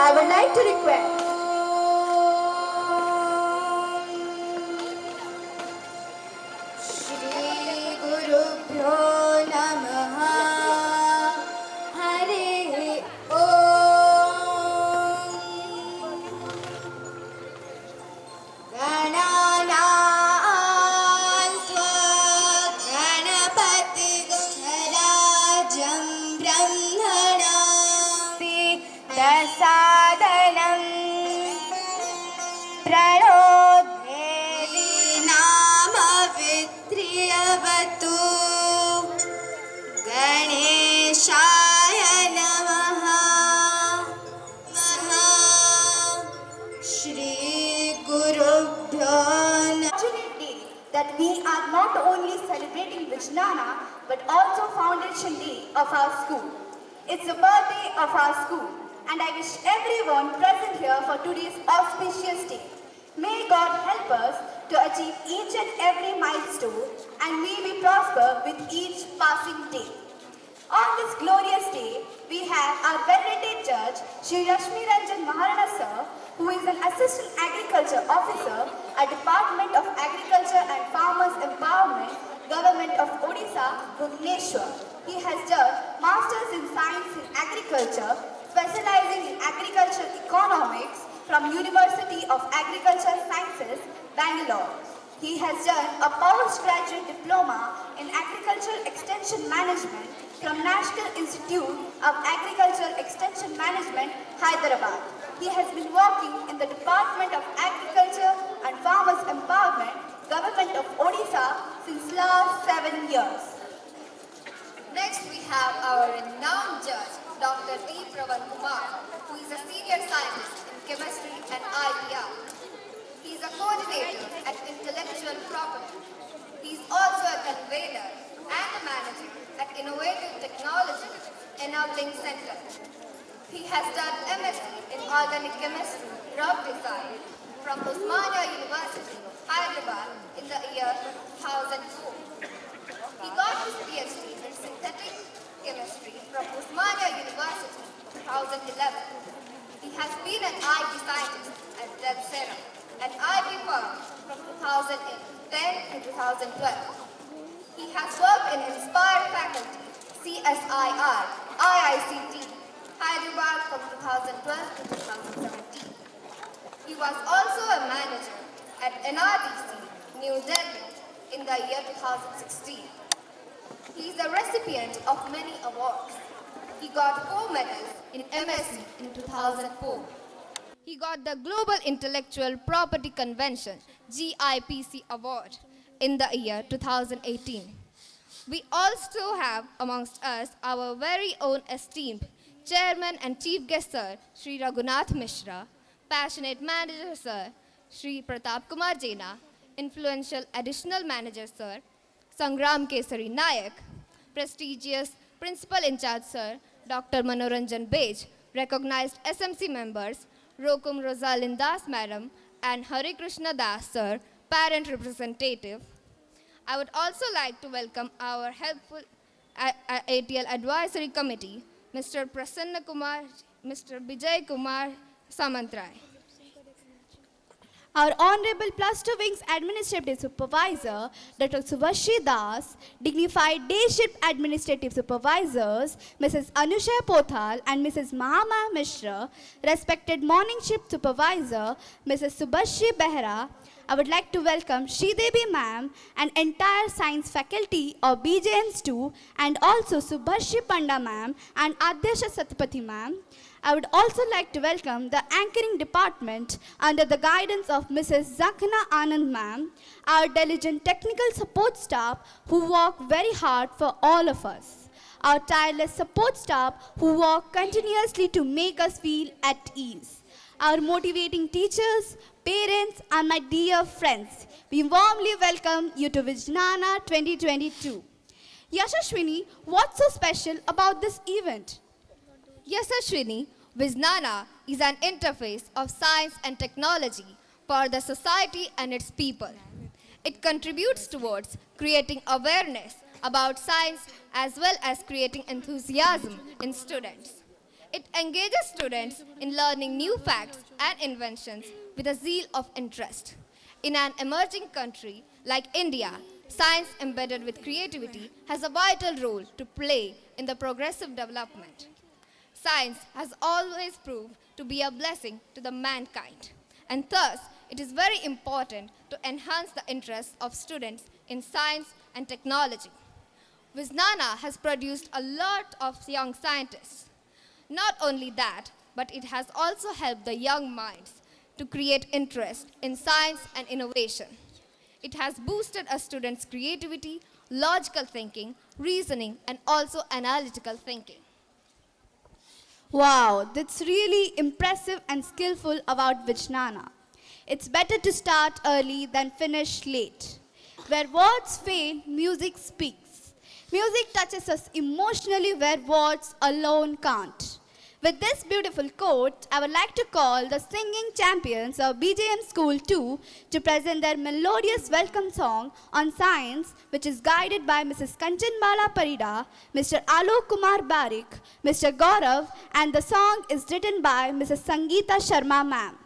I would like to request Shri Gurubhyo Namaha Hare Om Gananantva Ganapati Rajam Brahmana Dasadanam Prano Devi Nama Vitriyavatu Ganeshaya Namaha Shri Gurubhyo Namaha. Fortunately that we are not only celebrating Vijnana but also Foundation Day of our school. It's the birthday of our school, and I wish everyone present here for today's auspicious day. May God help us to achieve each and every milestone, and may we prosper with each passing day. On this glorious day, we have our venerated judge, Shri Rashmi Ranjan Maharana Sir, who is an Assistant Agriculture Officer at Department of Agriculture and Farmers Empowerment, Government of Odisha, Bhubaneswar. He has done Masters in Science in Agriculture, specializing in Agricultural Economics from University of Agricultural Sciences, Bangalore. He has done a postgraduate diploma in Agricultural Extension Management from National Institute of Agricultural Extension Management, Hyderabad. He has been working in the Department of Agriculture and Farmers Empowerment, Government of Odisha since last 7 years. Next, we have our renowned judge, Dr. D. Pravan Kumar, who is a senior scientist in chemistry and IPR. He is a coordinator at Intellectual Property. He is also a convener and a manager at Innovative Technology Enabling Center. He has done MSc in Organic Chemistry, Drug Design from Osmania University, Hyderabad in the year 2004. He got his PhD in Synthetic Chemistry from Osmania University, 2011. He has been an IT scientist at DevSera, an IT firm from 2010 to 2012. He has worked in Inspired Faculty, CSIR, IICT, Hyderabad from 2012 to 2017. He was also a manager at NRDC, New Delhi, in the year 2016. He is a recipient of many awards. He got 4 medals in MSc in 2004. He got the Global Intellectual Property Convention GIPC Award in the year 2018. We also have amongst us our very own esteemed Chairman and Chief Guest Sir, Sri Raghunath Mishra, Passionate Manager Sir, Sri Pratap Kumar Jaina, Influential Additional Manager Sir, Sangram Kesari Nayak, prestigious Principal in Charge Sir, Dr. Manoranjan Bej, recognized SMC members, Rokum Rosalind Das Madam, and Hari Krishna Das Sir, Parent Representative. I would also like to welcome our helpful ATL Advisory Committee, Mr. Prasanna Kumar, Mr. Vijay Kumar Samantrai. Our Honorable Plus 2 Wings Administrative Supervisor, Dr. Subhashi Das, Dignified Day Shift Administrative Supervisors, Mrs. Anusha Pothal and Mrs. Mahama Mishra, respected Morning Shift Supervisor, Mrs. Subhashi Behra. I would like to welcome Sridevi Ma'am and entire science faculty of BJNs2 and also Subhashi Panda Ma'am and Adyasha Satpathy Ma'am. I would also like to welcome the anchoring department under the guidance of Mrs. Zakhna Anand Ma'am, our diligent technical support staff who work very hard for all of us, our tireless support staff who work continuously to make us feel at ease, our motivating teachers, parents, and my dear friends. We warmly welcome you to VIJNANA 2022. Yashashwini, what's so special about this event? Yes, Ashwini, VIJNANA is an interface of science and technology for the society and its people. It contributes towards creating awareness about science as well as creating enthusiasm in students. It engages students in learning new facts and inventions with a zeal of interest. In an emerging country like India, science embedded with creativity has a vital role to play in the progressive development. Science has always proved to be a blessing to the mankind, and thus it is very important to enhance the interests of students in science and technology. VIJNANA has produced a lot of young scientists. Not only that, but it has also helped the young minds to create interest in science and innovation. It has boosted a student's creativity, logical thinking, reasoning, and also analytical thinking. Wow, that's really impressive and skillful about VIJNANA. It's better to start early than finish late. Where words fail, music speaks. Music touches us emotionally where words alone can't. With this beautiful quote, I would like to call the singing champions of BJM School 2 to present their melodious welcome song on science, which is guided by Mrs. Kanchanbala Parida, Mr. Alok Kumar Barik, Mr. Gaurav, and the song is written by Mrs. Sangeeta Sharma ma'am.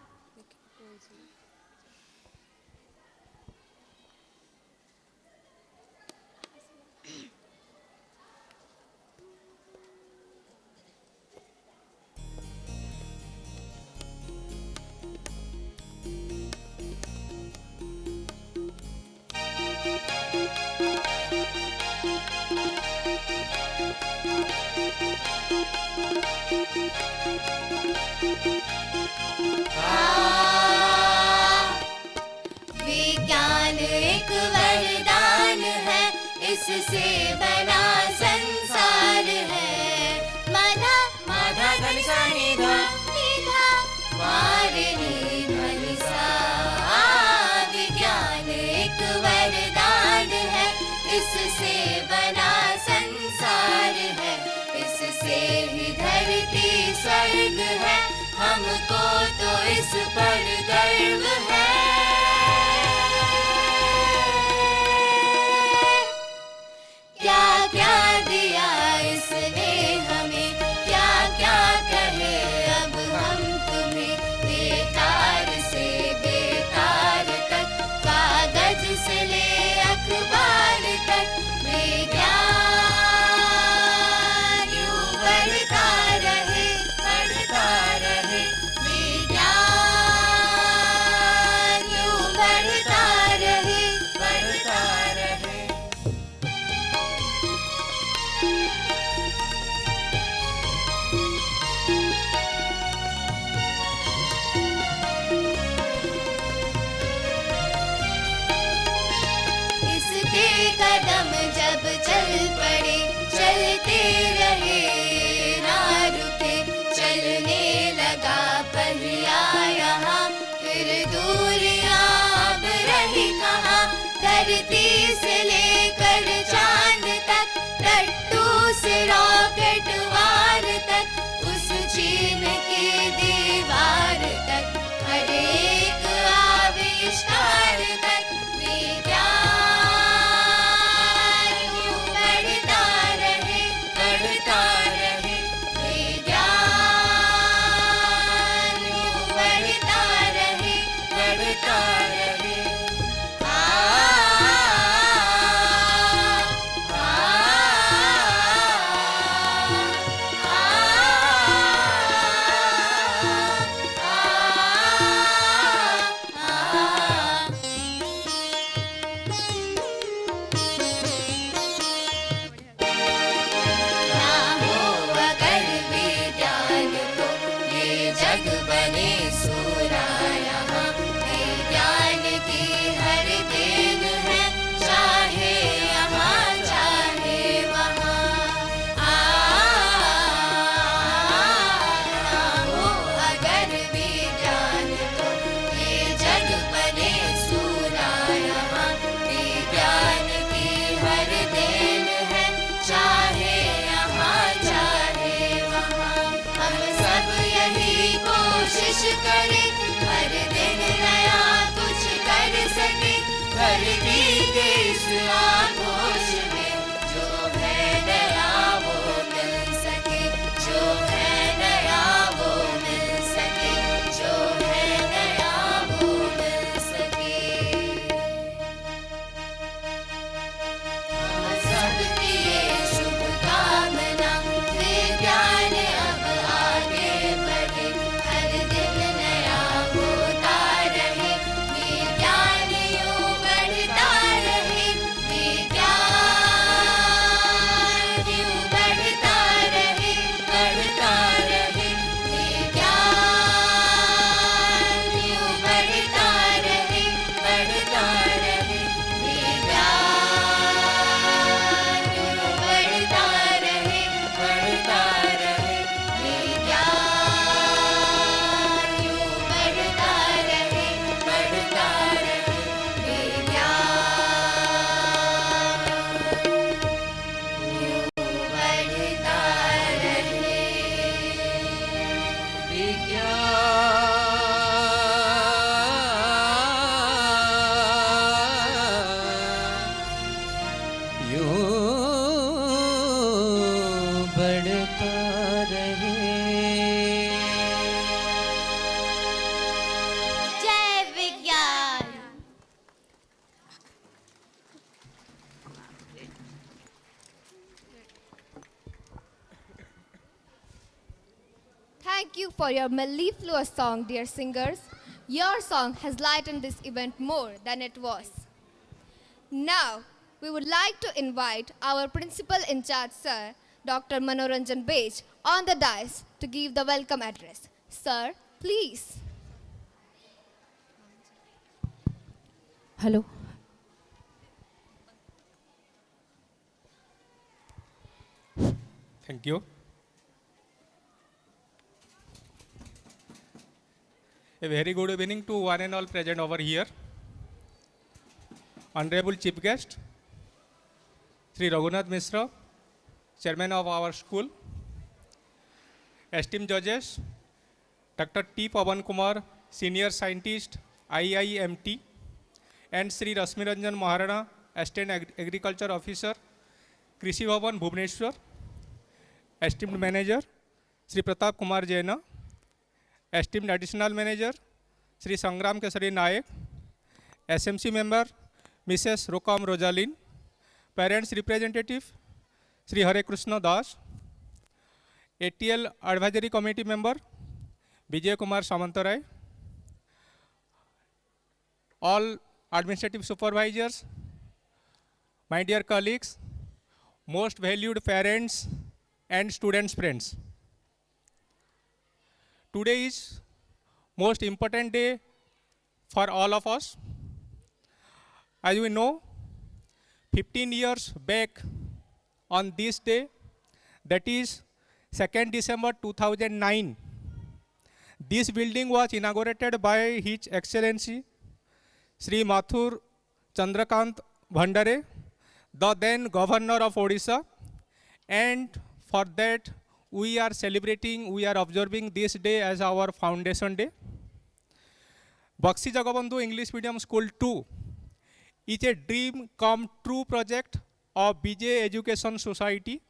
विज्ञान एक वरदान है, इससे बना संसार है। माधा माधा धन सा निधा निधा मारे धन सा। विज्ञान एक वरदान है, इससे बना संसार है। इससे ही धरती स्वर्ग है, हमको तो इस पर गर्व है। क्या क्या दिया इसने हमें, क्या क्या कहे अब हम तुम्हें। बेतार से बेतार तक, कागज से ले अखबार तक, विज्ञान यूं बढ़ता रहे, बढ़ता रहे। विज्ञान यूं बढ़ता रहे, बढ़ता रहे। इसके कदम जब चल पड़े, चलते रहे ना रुके। चलने लगा पहिया यहाँ, फिर दूरियां अब रही कहाँ। धरती से लेकर चांद तक, लट्टू से रॉकेट वार तक, उस चीन की दीवार तक, हर एक आविष्कार तक। विज्ञान यूं बढ़ता रहे, बढ़ता रहे। विज्ञान यूं बढ़ता रहे, बढ़ता रहे। आ आ ना हो अगर विज्ञान को, ये जग बने सूरा यहाँ। विज्ञान की हर देन है, चाहे यहाँ चाहे वहाँ। ना हो अगर विज्ञान को, ये जग बने सूरा यहाँ। विज्ञान की हर देन है, चाहे यहाँ चाहे वहाँ। हम सब यही कोशिश करें, हर दिन नया कुछ कर सके। धरती के इस आगोश में जो है नया वो मिल सके, जो है नया बढ़ता रहे। जय विज्ञान। Thank you for your mellifluous song, dear singers. Your song has lightened this event more than it was. Now, we would like to invite our principal in charge, Sir, Dr. Manoranjan Bej, on the dais to give the welcome address. Sir, please. Hello. Thank you. A very good evening to one and all present over here. Honorable Chief Guest, Sri Raghunath Mishra, Chairman of our school. Esteemed judges, Dr. T. Pavan Kumar, Senior Scientist, IIMT, and Sri Rasmi Ranjan Maharana, Assistant Agriculture Officer, Krishi Bhavan, Bhubaneswar. Esteemed Manager, Sri Pratap Kumar Jaina. Esteemed Additional Manager, Sri Sangram Kesari Nayak. SMC Member, Mrs. Rokam Rojalin. Parents Representative, Sri Hare Krishna Das. ATL Advisory Committee Member, Vijay Kumar Samantarai. All Administrative Supervisors, my dear colleagues, most valued parents and students friends. Today is most important day for all of us. As we know, 15 years back on this day, that is 2nd December 2009, this building was inaugurated by His Excellency Sri Mathur Chandrakant Bhandare, the then Governor of Odisha, and for that we are observing this day as our foundation day. Bakshi Jagabandhu English Medium School 2 is a dream come true project of BJ Education Society.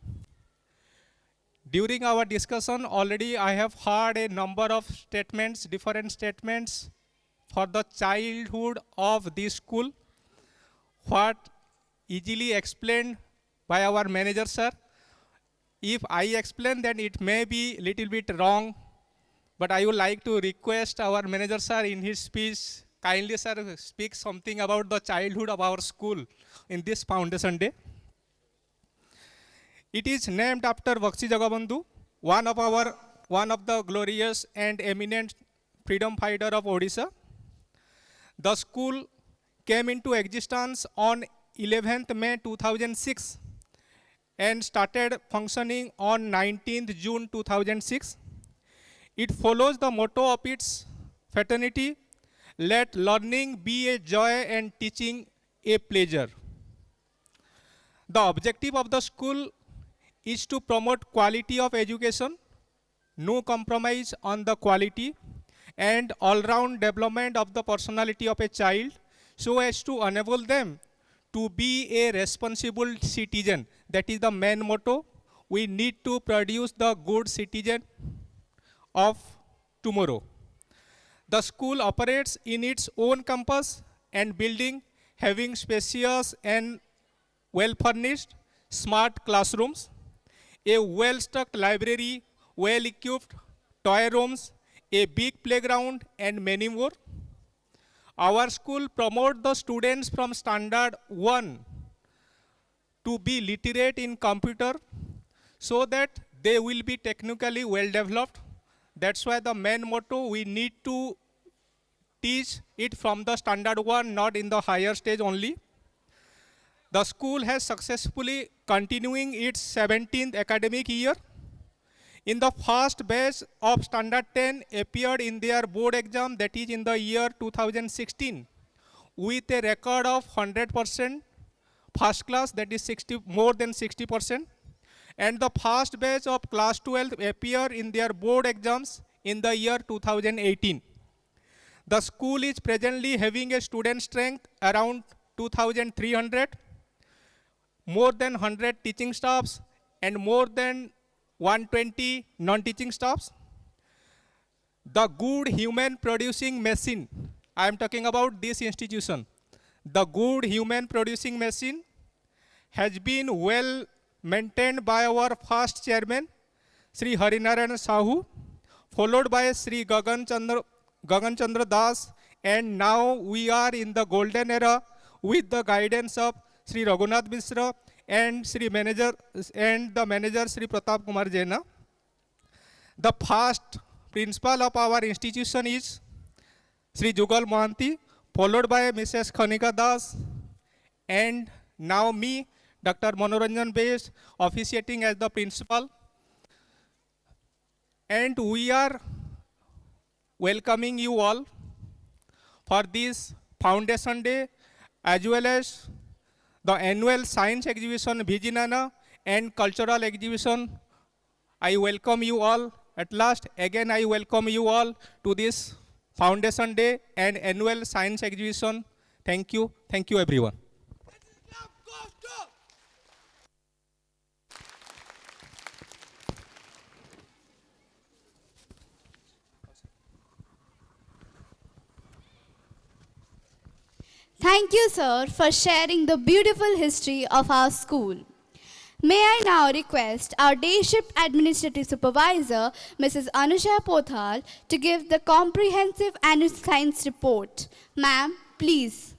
During our discussion, already I have heard a number of statements, different statements for the childhood of this school, what easily explained by our manager, sir. If I explain, then it may be little bit wrong, but I would like to request our manager, sir, in his speech, kindly, sir, speak something about the childhood of our school in this foundation day. It is named after Bakshi Jagabandhu, one of the glorious and eminent freedom fighter of Odisha. The school came into existence on 11th May 2006 and started functioning on 19th June 2006. It follows the motto of its fraternity, let learning be a joy and teaching a pleasure. The objective of the school is to promote quality of education, no compromise on the quality, and all-round development of the personality of a child so as to enable them to be a responsible citizen. That is the main motto. We need to produce the good citizen of tomorrow. The school operates in its own campus and building, having spacious and well-furnished smart classrooms, a well-stocked library, well-equipped toy rooms, a big playground, and many more. Our school promotes the students from standard 1 to be literate in computer so that they will be technically well developed. That's why the main motto, we need to teach it from the standard 1, not in the higher stage only. The school has successfully continuing its 17th academic year. In the first batch of standard 10 appeared in their board exam, that is in the year 2016, with a record of 100% first class, that is more than 60%. And the first batch of class 12 appeared in their board exams in the year 2018. The school is presently having a student strength around 2,300, more than 100 teaching staffs, and more than 120 non-teaching staffs. The good human producing machine, I am talking about this institution. The good human producing machine has been well maintained by our first chairman, Sri Harinarayan Sahu, followed by Sri Gagan Chandra Das, and now we are in the golden era with the guidance of Sri Raghunath Mishra and the manager Sri Pratap Kumar Jaina. The first principal of our institution is Sri Jugal Mohanty, followed by Mrs. Khanika Das, and now me, Dr. Manoranjan Bes, officiating as the principal. And we are welcoming you all for this Foundation Day as well as the annual science exhibition VIJNANA and cultural exhibition. I welcome you all. At last, again I welcome you all to this Foundation Day and annual science exhibition. Thank you. Thank you everyone. Thank you, sir, for sharing the beautiful history of our school. May I now request our Day Shift Administrative Supervisor, Mrs. Anusha Pothal, to give the comprehensive annual science report. Ma'am, please.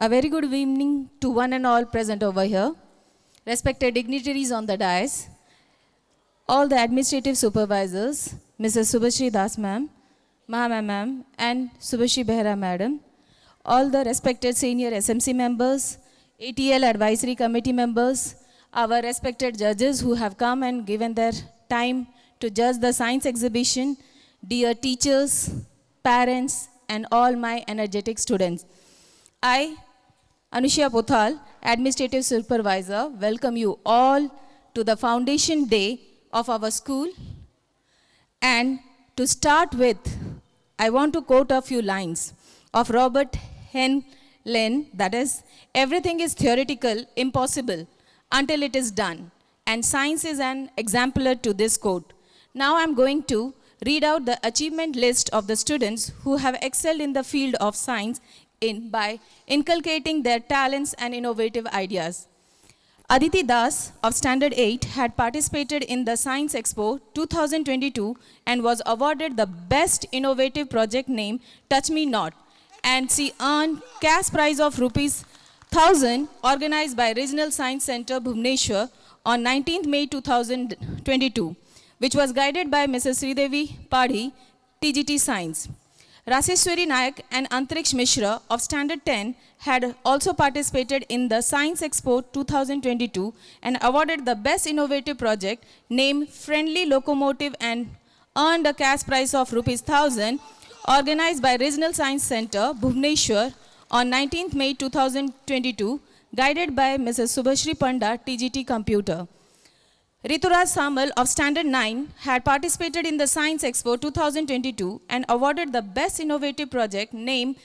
A very good evening to one and all present over here, respected dignitaries on the dais, all the administrative supervisors, Mrs. Subhashri Das ma'am, Mahama ma'am, and Subhashri Behra madam, all the respected senior SMC members, ATL advisory committee members, our respected judges who have come and given their time to judge the science exhibition, dear teachers, parents, and all my energetic students. I, Anusha Pothal, Administrative Supervisor, welcome you all to the Foundation Day of our school. And to start with, I want to quote a few lines of Robert Heinlein, that is, everything is theoretical, impossible, until it is done. And science is an exemplar to this quote. Now I'm going to read out the achievement list of the students who have excelled in the field of science by inculcating their talents and innovative ideas. Aditi Das of Standard 8 had participated in the Science Expo 2022 and was awarded the Best Innovative Project name Touch Me Not, and she earned cash prize of ₹1,000 organized by Regional Science Center Bhubaneswar on 19th May 2022, which was guided by Mrs. Sridevi Padhi, TGT Science. Raseshwari Nayak and Antriksh Mishra of Standard 10 had also participated in the Science Expo 2022 and awarded the Best Innovative Project named Friendly Locomotive and earned a cash prize of ₹1,000 organized by Regional Science Center, Bhubaneswar on 19th May 2022, guided by Mrs. Subhashri Panda, TGT Computer. Rituraj Samal of Standard 9 had participated in the Science Expo 2022 and awarded the Best Innovative Project named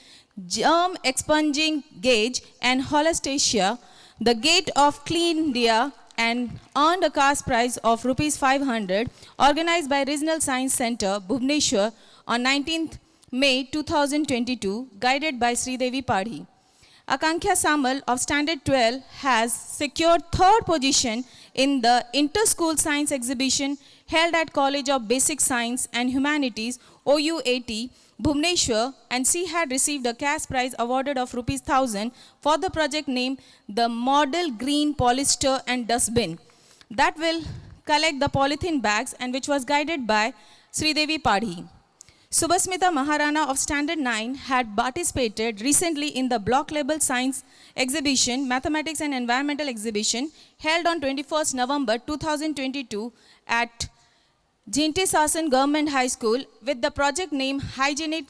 Germ Expunging Gauge and Holostasia, the Gate of Clean India, and earned a cash prize of ₹500 organized by Regional Science Center, Bhubaneswar on 19th May 2022, guided by Sridevi Padhi. Akanksha Samal of Standard 12 has secured third position in the Inter-School Science Exhibition held at College of Basic Science and Humanities, OUAT, Bhubaneswar, and she had received a cash prize awarded of ₹1,000 for the project named the Model Green Polyester and Dustbin that will collect the polythene bags and which was guided by Sridevi Padhi. Subhasmita Maharana of Standard 9 had participated recently in the block level science exhibition, Mathematics and Environmental Exhibition, held on 21st November 2022 at Jinte Sasan Government High School with the project name Hygienic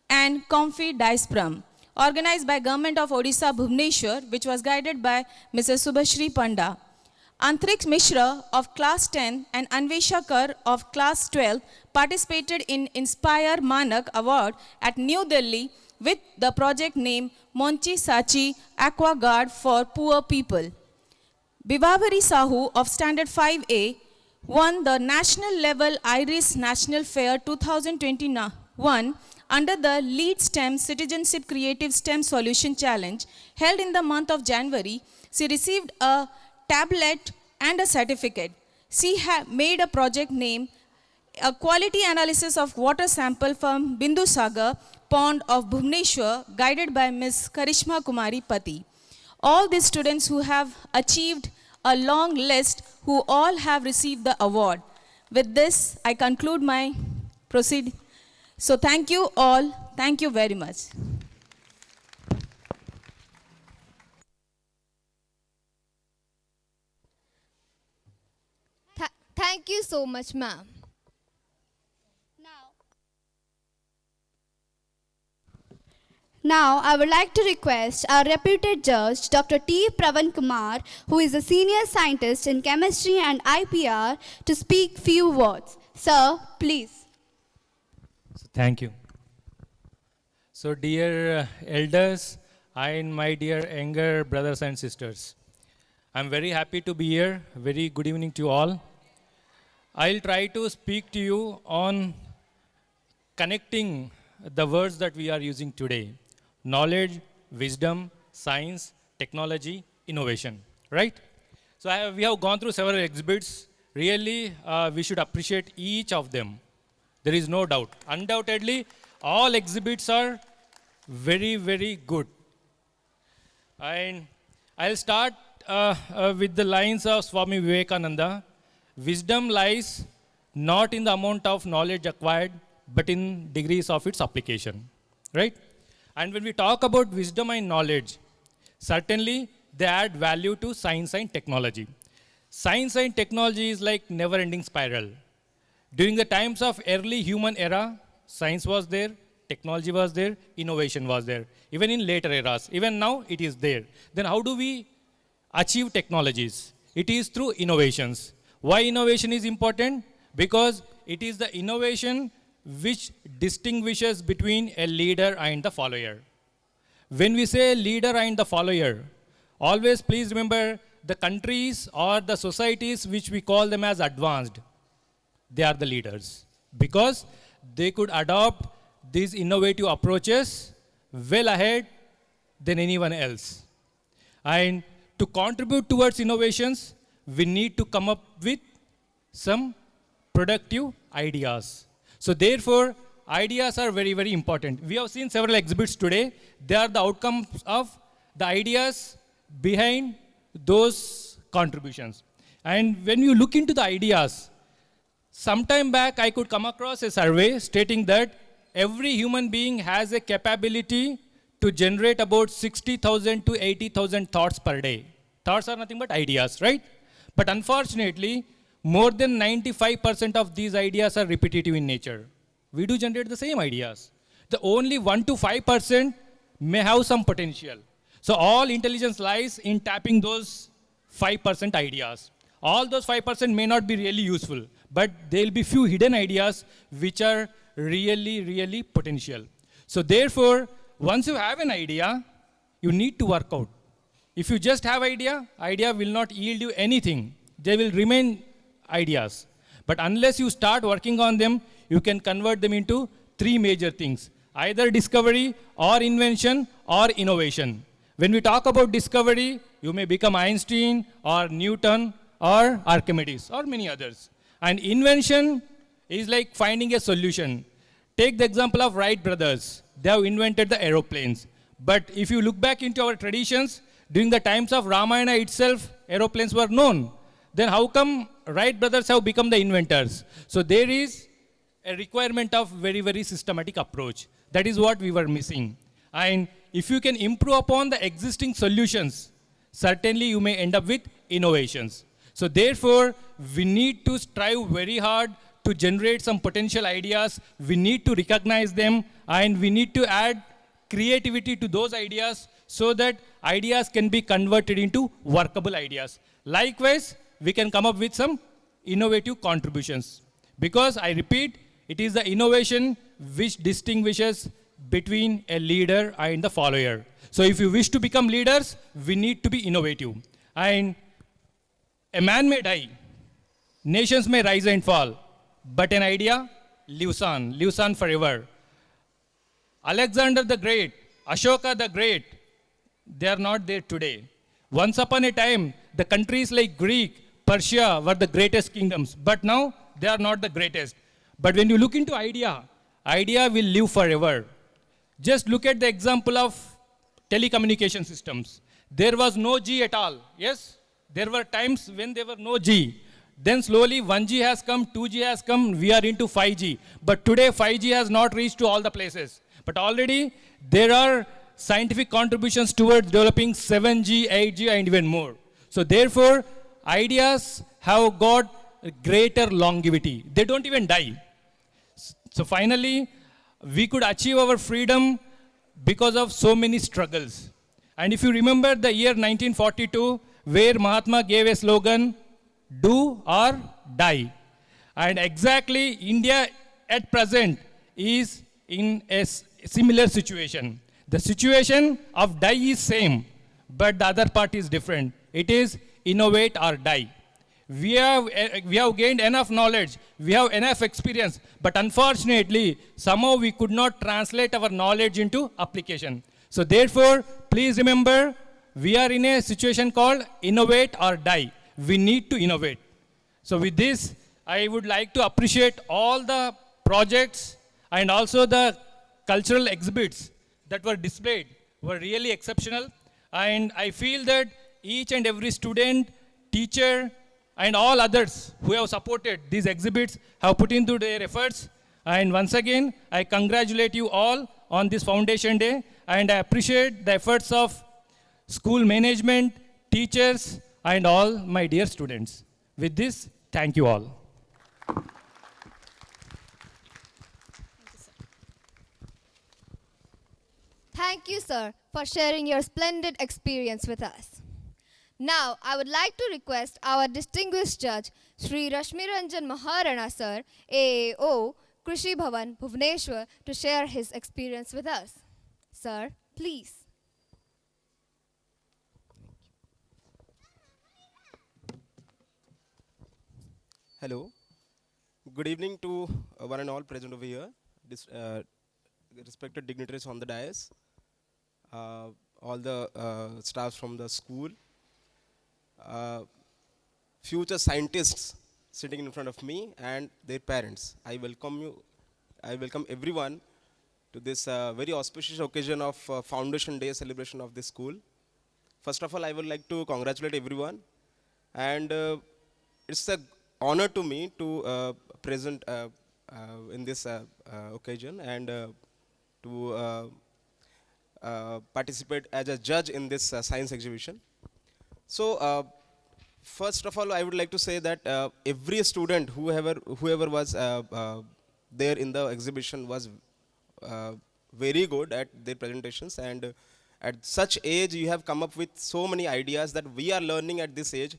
and Comfy Diaspram, organized by Government of Odisha, Bhubaneswar, which was guided by Mrs. Subhashri Panda. Antriksh Mishra of class 10 and Anvesha Kar of class 12 participated in Inspire Manak Award at New Delhi with the project name Monchi Sachi Aqua Guard for Poor People. Bibavari Sahu of Standard 5A won the National Level Iris National Fair 2021 under the Lead STEM Citizenship Creative STEM Solution Challenge held in the month of January. She received a tablet and a certificate. She made a project named a quality analysis of water sample from Bindu Sagar pond of Bhubaneswar, guided by Ms. Karishma Kumari Pati. All these students who have achieved a long list, who all have received the award. With this, I conclude my proceed. So thank you all. Thank you very much. Thank you so much, ma'am. Now, I would like to request our reputed judge, Dr. T. Pravan Kumar, who is a senior scientist in chemistry and IPR, to speak few words. Sir, please. Thank you. So, dear elders and my dear younger brothers and sisters, I'm very happy to be here. Very good evening to you all. I'll try to speak to you on connecting the words that we are using today. Knowledge, wisdom, science, technology, innovation, right? So we have gone through several exhibits. Really, we should appreciate each of them. There is no doubt. Undoubtedly, all exhibits are very, very good. And I'll start with the lines of Swami Vivekananda. Wisdom lies not in the amount of knowledge acquired, but in degrees of its application, right? And when we talk about wisdom and knowledge, certainly they add value to science and technology. Science and technology is like never-ending spiral. During the times of early human era, science was there, technology was there, innovation was there. Even in later eras, even now it is there. Then how do we achieve technologies? It is through innovations. Why innovation is important? Because it is the innovation which distinguishes between a leader and the follower. When we say leader and the follower, always please remember the countries or the societies which we call them as advanced, they are the leaders because they could adopt these innovative approaches well ahead than anyone else. And to contribute towards innovations, we need to come up with some productive ideas. So therefore, ideas are very, very important. We have seen several exhibits today. They are the outcomes of the ideas behind those contributions. And when you look into the ideas, sometime back I could come across a survey stating that every human being has a capability to generate about 60,000 to 80,000 thoughts per day. Thoughts are nothing but ideas, right? But unfortunately, more than 95% of these ideas are repetitive in nature. We do generate the same ideas. The only 1 to 5% may have some potential. So all intelligence lies in tapping those 5% ideas. All those 5% may not be really useful, but there will be few hidden ideas which are really, really potential. So therefore, once you have an idea, you need to work out. If you just have idea will not yield you anything. They will remain ideas. But unless you start working on them, you can convert them into three major things: either discovery or invention or innovation. When we talk about discovery, you may become Einstein or Newton or Archimedes or many others. And invention is like finding a solution. Take the example of Wright brothers. They have invented the aeroplanes. But if you look back into our traditions, during the times of Ramayana itself, aeroplanes were known. Then how come Wright brothers have become the inventors? So there is a requirement of very, very systematic approach. That is what we were missing. And if you can improve upon the existing solutions, certainly you may end up with innovations. So therefore, we need to strive very hard to generate some potential ideas. We need to recognize them, and we need to add creativity to those ideas so that ideas can be converted into workable ideas. Likewise, we can come up with some innovative contributions. Because I repeat, it is the innovation which distinguishes between a leader and the follower. So if you wish to become leaders, we need to be innovative. And a man may die, nations may rise and fall, but an idea lives on forever. Alexander the Great, Ashoka the Great, they are not there today. Once upon a time, the countries like Greek, Persia were the greatest kingdoms, but now they are not the greatest. But when you look into idea will live forever. Just look at the example of telecommunication systems. There was no G at all, yes? There were times when there were no G. Then slowly 1G has come, 2G has come, we are into 5G. But today 5G has not reached to all the places. But already there are scientific contributions towards developing 7G, 8G and even more. So therefore, ideas have got greater longevity. They don't even die. So finally, we could achieve our freedom because of so many struggles. And if you remember the year 1942, where Mahatma gave a slogan, do or die. And exactly India at present is in a similar situation. The situation of die is same, but the other part is different. It is innovate or die. We have gained enough knowledge, we have enough experience, but unfortunately, somehow we could not translate our knowledge into application. So therefore, please remember, we are in a situation called innovate or die. We need to innovate. So with this, I would like to appreciate all the projects and also the cultural exhibits that were displayed were really exceptional. And I feel that each and every student, teacher, and all others who have supported these exhibits have put into their efforts. And once again, I congratulate you all on this Foundation Day, and I appreciate the efforts of school management, teachers, and all my dear students. With this, thank you all. Thank you, sir, for sharing your splendid experience with us. Now, I would like to request our distinguished judge, Sri Rashmi Ranjan Maharana, sir, AAO, Krishi Bhavan, Bhubaneswar, to share his experience with us. Sir, please. Hello. Good evening to one and all present over here, respected dignitaries on the dais, all the staffs from the school, future scientists sitting in front of me and their parents. I welcome you. I welcome everyone to this very auspicious occasion of Foundation Day celebration of this school. First of all, I would like to congratulate everyone, and it's an honor to me to present in this occasion and to participate as a judge in this science exhibition. So, first of all, I would like to say that every student, whoever was there in the exhibition, was very good at their presentations, and at such age you have come up with so many ideas that we are learning at this age,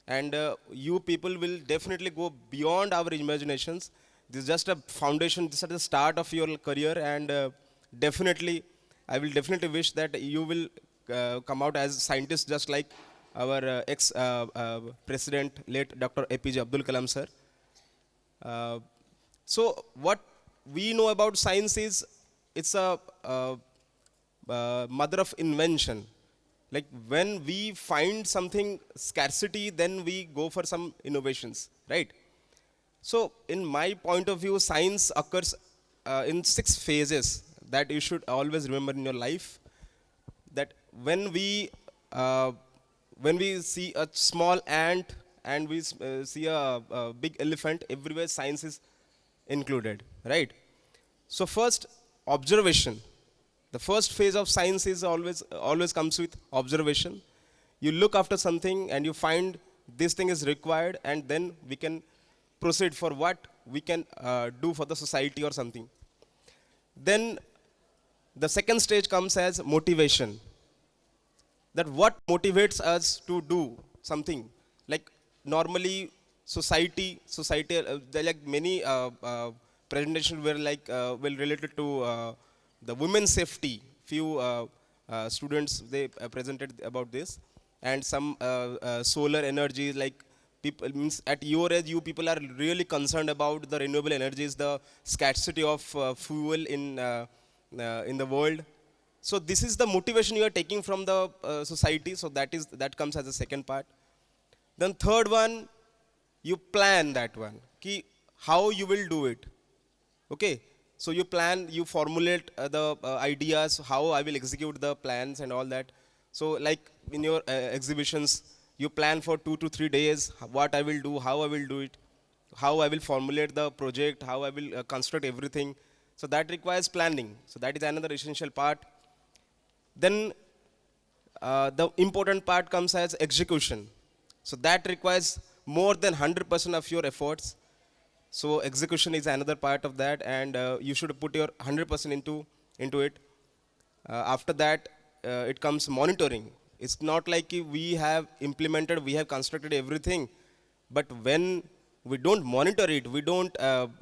and you people will definitely go beyond our imaginations. This is just a foundation, this is the start of your career, and definitely, I will definitely wish that you will come out as scientists just like our ex-president, late Dr. APJ Abdul Kalam sir. So what we know about science is, it's a mother of invention. Like when we find something scarcity, then we go for some innovations, right? So in my point of view, science occurs in 6 phases that you should always remember in your life. That when we see a small ant and we see a big elephant, everywhere science is included, right? So first, observation. The first phase of science is always comes with observation. You look after something and you find this thing is required, and then we can proceed for what we can do for the society or something. Then the second stage comes as motivation. That what motivates us to do something. Like normally society, there are like many presentations were like well related to the women's safety. Few students they presented about this, and some solar energy, like people means at your age you people are really concerned about the renewable energies, the scarcity of fuel in the world. So this is the motivation you are taking from the society. So that comes as a second part. Then third one, you plan that one. Ki how you will do it. Okay. So you plan, you formulate the ideas, how I will execute the plans and all that. So like in your exhibitions, you plan for 2 to 3 days, what I will do, how I will do it, how I will formulate the project, how I will construct everything. So that requires planning. So that is another essential part. Then the important part comes as execution. So that requires more than 100% of your efforts. So execution is another part of that, and you should put your 100% into it. After that, it comes monitoring. It's not like we have implemented, we have constructed everything, but when we don't monitor it, we don't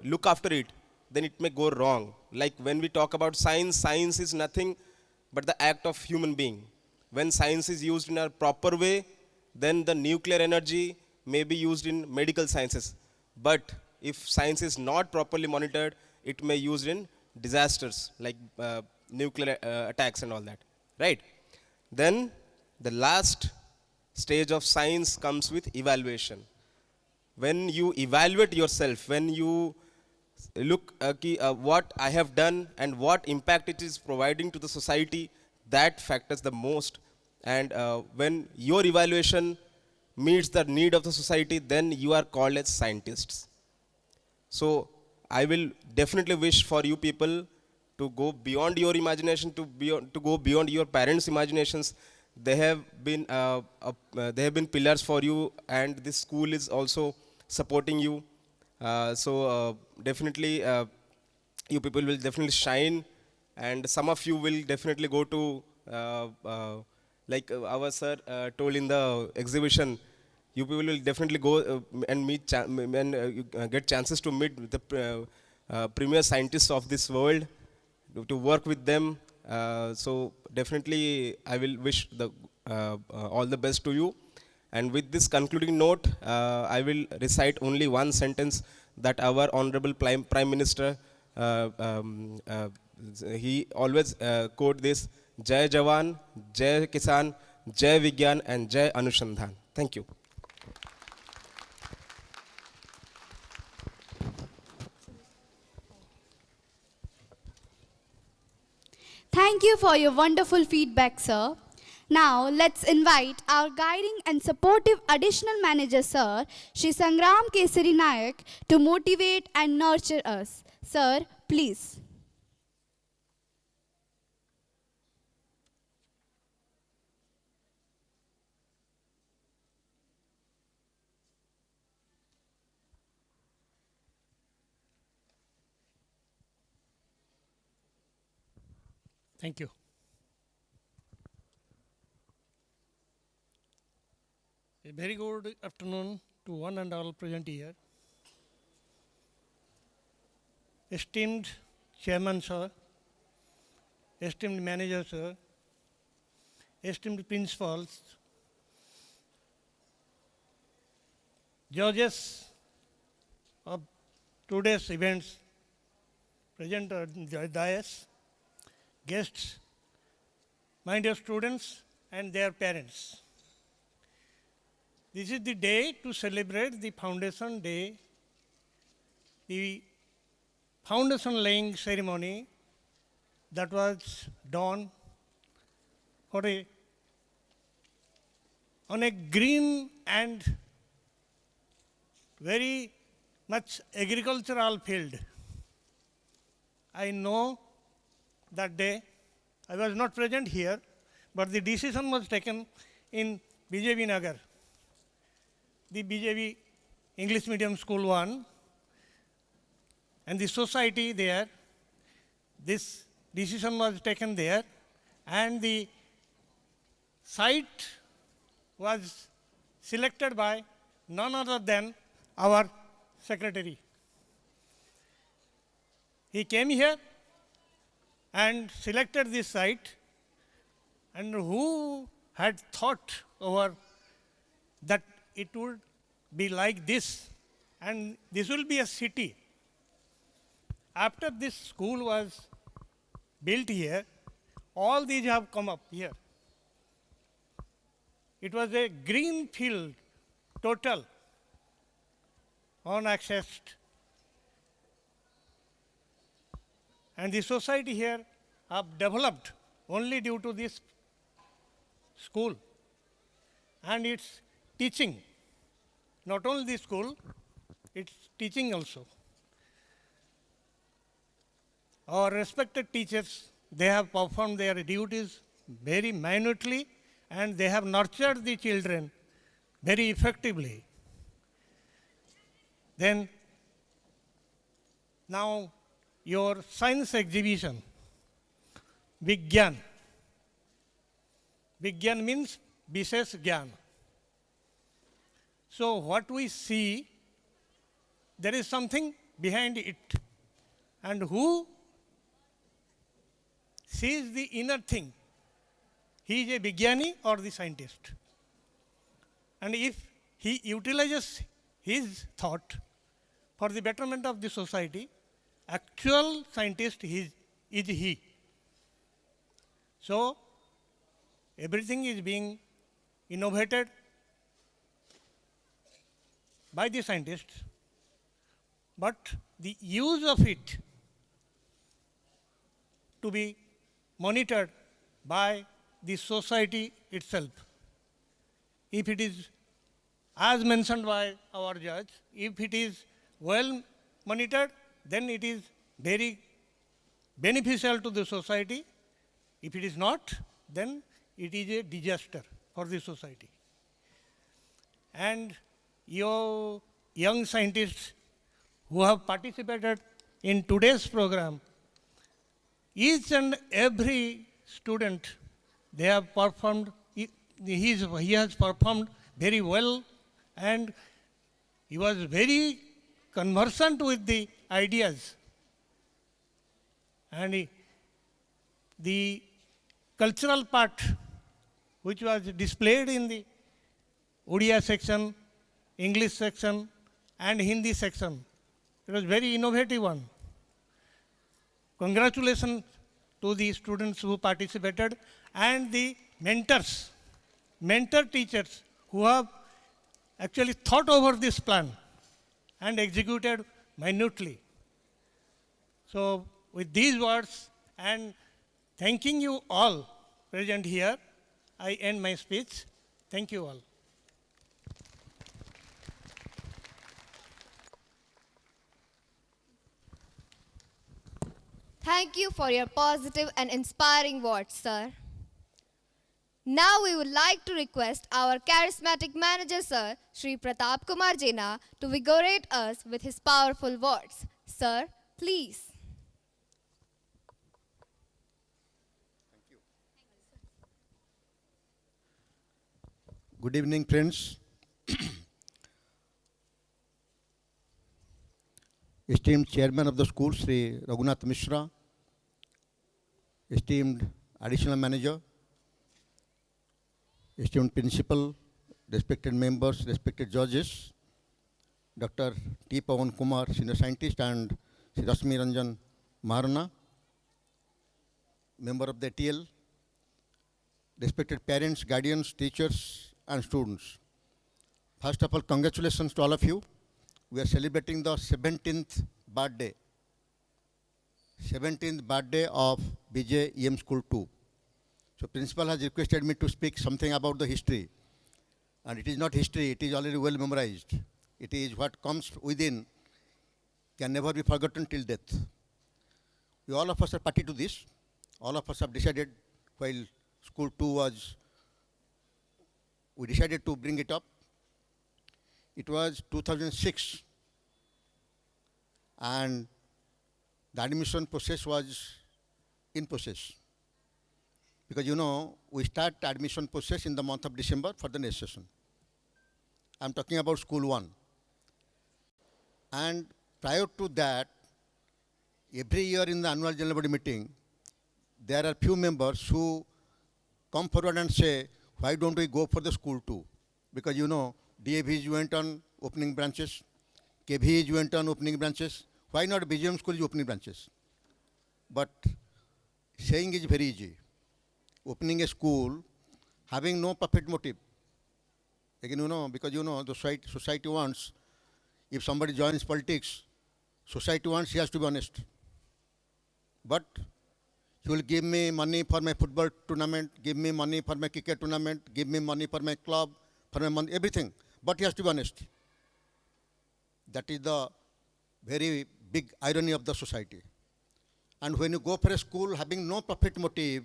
look after it, then it may go wrong. Like when we talk about science, science is nothing but the act of human being. When science is used in a proper way, then the nuclear energy may be used in medical sciences. But if science is not properly monitored, it may be used in disasters like nuclear attacks and all that, right? Then the last stage of science comes with evaluation. When you evaluate yourself, when you look what I have done and what impact it is providing to the society, that factors the most. And when your evaluation meets the need of the society, then you are called as scientists. So I will definitely wish for you people to go beyond your imagination, to go beyond your parents' imaginations. They have been pillars for you, and this school is also supporting you. Definitely, you people will definitely shine, and some of you will definitely go to like our sir told in the exhibition. You people will definitely go and meet and get chances to meet the premier scientists of this world, to work with them. So definitely, I will wish all the best to you. And with this concluding note, I will recite only one sentence that our Honorable Prime Minister, he always quote this: Jai Jawan, Jai Kisan, Jai Vigyan, and Jai Anushandhan. Thank you. Thank you for your wonderful feedback, sir. Now, let's invite our guiding and supportive additional manager, sir, Shri Sangram Kesari Nayak, to motivate and nurture us. Sir, please. Thank you. A very good afternoon to one and all present here. Esteemed Chairman sir, esteemed Manager sir, esteemed Principals, judges of today's events present on the dais, guests, my dear students and their parents. This is the day to celebrate the Foundation Day, the foundation laying ceremony that was done on a green and very much agricultural field. I know that day, I was not present here, but the decision was taken in BJP Nagar, the BJP English Medium School 1, and the society there. This decision was taken there, and the site was selected by none other than our secretary. He came here and selected this site, and who had thought over that it would be like this, and this will be a city. After this school was built here, all these have come up here. It was a green field, total, unaccessed. And the society here have developed only due to this school and its teaching. Not only the school, its teaching also. Our respected teachers, they have performed their duties very minutely, and they have nurtured the children very effectively. Then, now your science exhibition, Vigyan. Vigyan means Vishesh Gyan. So what we see, there is something behind it. And who sees the inner thing? He is a Vigyani or the scientist. And if he utilizes his thought for the betterment of the society, actual scientist is he. So everything is being innovated by the scientists, but the use of it to be monitored by the society itself. If it is, as mentioned by our judge, if it is well monitored, then it is very beneficial to the society. If it is not, then it is a disaster for the society. And your young scientists who have participated in today's program, each and every student, they have performed, he has performed very well, and he was very conversant with the ideas. And the cultural part which was displayed in the Odia section, English section, and Hindi section, it was very innovative one. Congratulations to the students who participated and the mentors, mentor teachers who have actually thought over this plan and executed minutely. So with these words and thanking you all present here, I end my speech. Thank you all. Thank you for your positive and inspiring words, sir. Now we would like to request our charismatic manager, sir, Shri Pratap Kumar Jena, to vigorate us with his powerful words. Sir, please. Good evening, friends. Esteemed Chairman of the school, Sri Raghunath Mishra, esteemed Additional Manager, esteemed Principal, respected members, respected judges, Dr. T. Pawan Kumar, Senior Scientist, and Sri Rasmi Ranjan Maharana, member of the TL, respected parents, guardians, teachers, and students. First of all, congratulations to all of you. We are celebrating the 17th birthday of BJ EM School 2. So principal has requested me to speak something about the history. And it is not history, it is already well memorized. It is what comes within, can never be forgotten till death. We all of us are party to this. All of us have decided while School 2 was, we decided to bring it up. It was 2006, and the admission process was in process. Because you know, we start admission process in the month of December for the next session. I'm talking about school 1. And prior to that, every year in the annual general body meeting, there are few members who come forward and say, why don't we go for the school 2? Because you know, DAVs went on opening branches, KVs went on opening branches. Why not BGM school is opening branches? But saying is very easy. Opening a school, having no profit motive. Again, you know, because you know, the society wants, if somebody joins politics, society wants he has to be honest. But he will give me money for my football tournament, give me money for my cricket tournament, give me money for my club, for my money, everything. But he has to be honest. That is the very big irony of the society. And when you go for a school having no profit motive,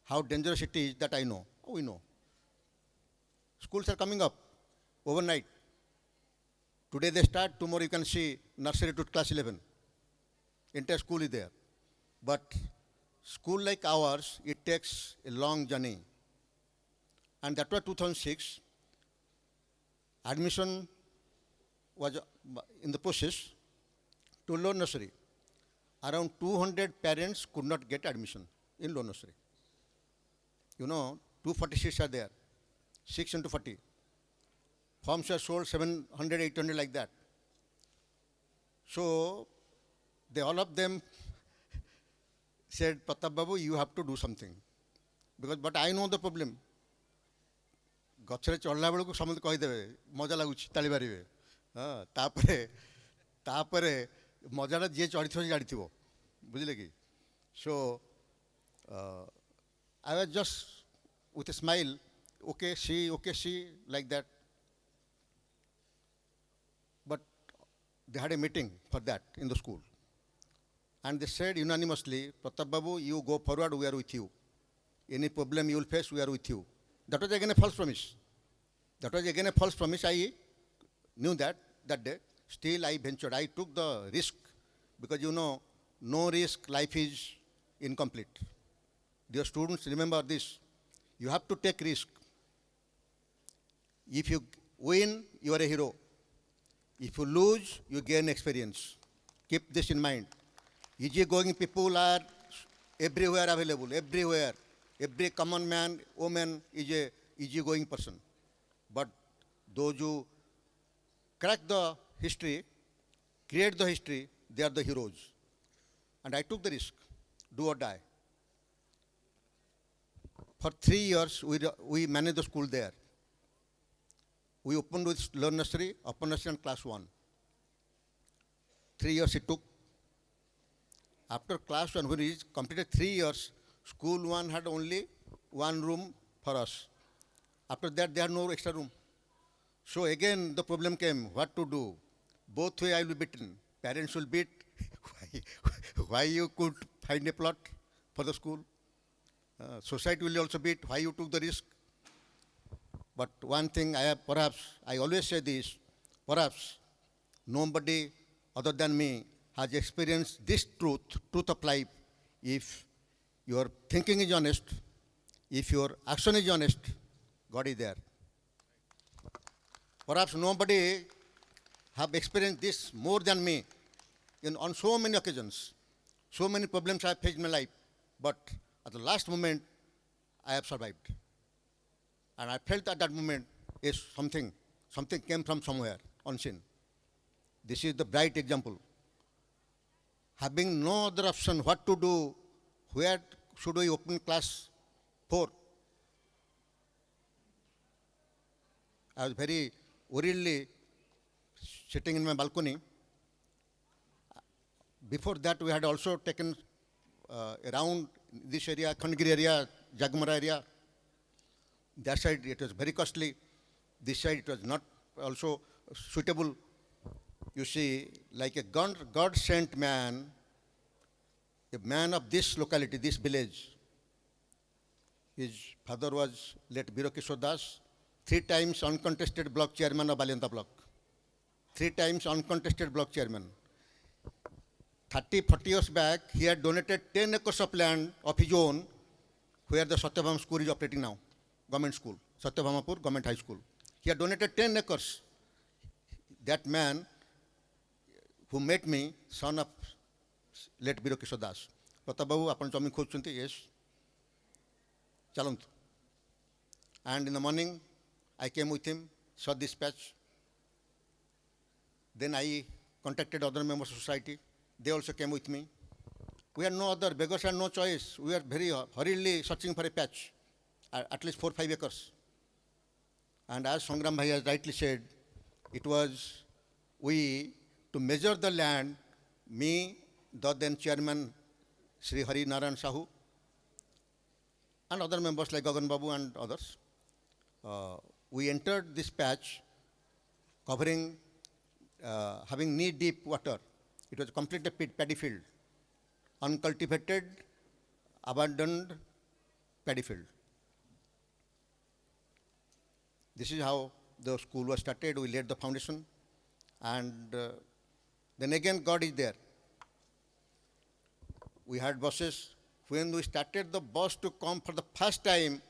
how dangerous it is, that I know. Oh, we know. Schools are coming up overnight. Today they start, tomorrow you can see nursery to class 11. Entire school is there. But school like ours, it takes a long journey. And that was 2006. Admission was in the process to low nursery. Around 200 parents could not get admission in low nursery. You know, 246 are there, 6 into 40. Forms are sold 700, 800 like that. So, all of them said, Pratap Babu, you have to do something. But I know the problem. ଗଛରେ ଚଢ଼ିଲା ବେଳକୁ ସମସ୍ତେ କହିଦେବେ ମଜା ଲାଗୁଛି ତାଳି ମାରିବେ ତାପରେ ମଜାଟା ଯିଏ ଚଢ଼ିଥିବ ସେ ଜାଣିଥିବ ବୁଝିଲେ କି so I was just with a smile okay see like that but they had a meeting for that in the school and they said unanimously Pratap Babu you go forward we are with you any problem you will face we are with you. That was again a false promise. I knew that day. Still, I ventured. I took the risk because you know, no risk, life is incomplete. Dear students, remember this. You have to take risk. If you win, you are a hero. If you lose, you gain experience. Keep this in mind. Easy-going people are everywhere available, everywhere. Every common man, woman is a easy-going person. But those who crack the history, create the history, they are the heroes. And I took the risk, do or die. For 3 years, we managed the school there. We opened with lower nursery, upper nursery and class 1. 3 years it took. After class 1, when we completed 3 years, school 1 had only 1 room for us. After that, they had no extra room. So again, the problem came, what to do? Both way I will be beaten. Parents will beat. Why you could find a plot for the school? Society will also beat. Why you took the risk? But one thing I always say this, perhaps nobody other than me has experienced this truth of life. If your thinking is honest, if your action is honest, God is there. Perhaps nobody have experienced this more than me on so many occasions. So many problems I have faced in my life. But at the last moment, I have survived. And I felt at that moment is something came from somewhere, unseen. This is the bright example. Having no other option, what to do, where should we open class 4? I was very worriedly sitting in my balcony. Before that, we had also taken around this area, Khandgiri area, Jagmara area. That side, it was very costly. This side, it was not also suitable. You see, like a God-sent man, a man of this locality, this village. His father was late Biro Kishore Das, 3 times uncontested block chairman of Balenta block. 3 times uncontested block chairman. 30-40 years back, he had donated 10 acres of land of his own, where the Satyabhama school is operating now, government school, Satyabhamapur Government High School. He had donated 10 acres. That man who met me, son of late Biro Kishore Das. Pratap Babu, apan jami khojchunti? Yes. Chalantu. And in the morning, I came with him, saw this patch. Then I contacted other members of society. They also came with me. We had no other, beggars had no choice. We were very hurriedly searching for a patch, at least 4-5 acres. And as Sangram Bhai has rightly said, it was we to measure the land, me, the then chairman, Sri Hari Narayan Sahu, and other members like Gagan Babu and others. We entered this patch covering, having knee-deep water. It was completely paddy field, uncultivated, abandoned paddy field. This is how the school was started. We laid the foundation, and then again God is there. We had buses. When we started the bus to come for the first time,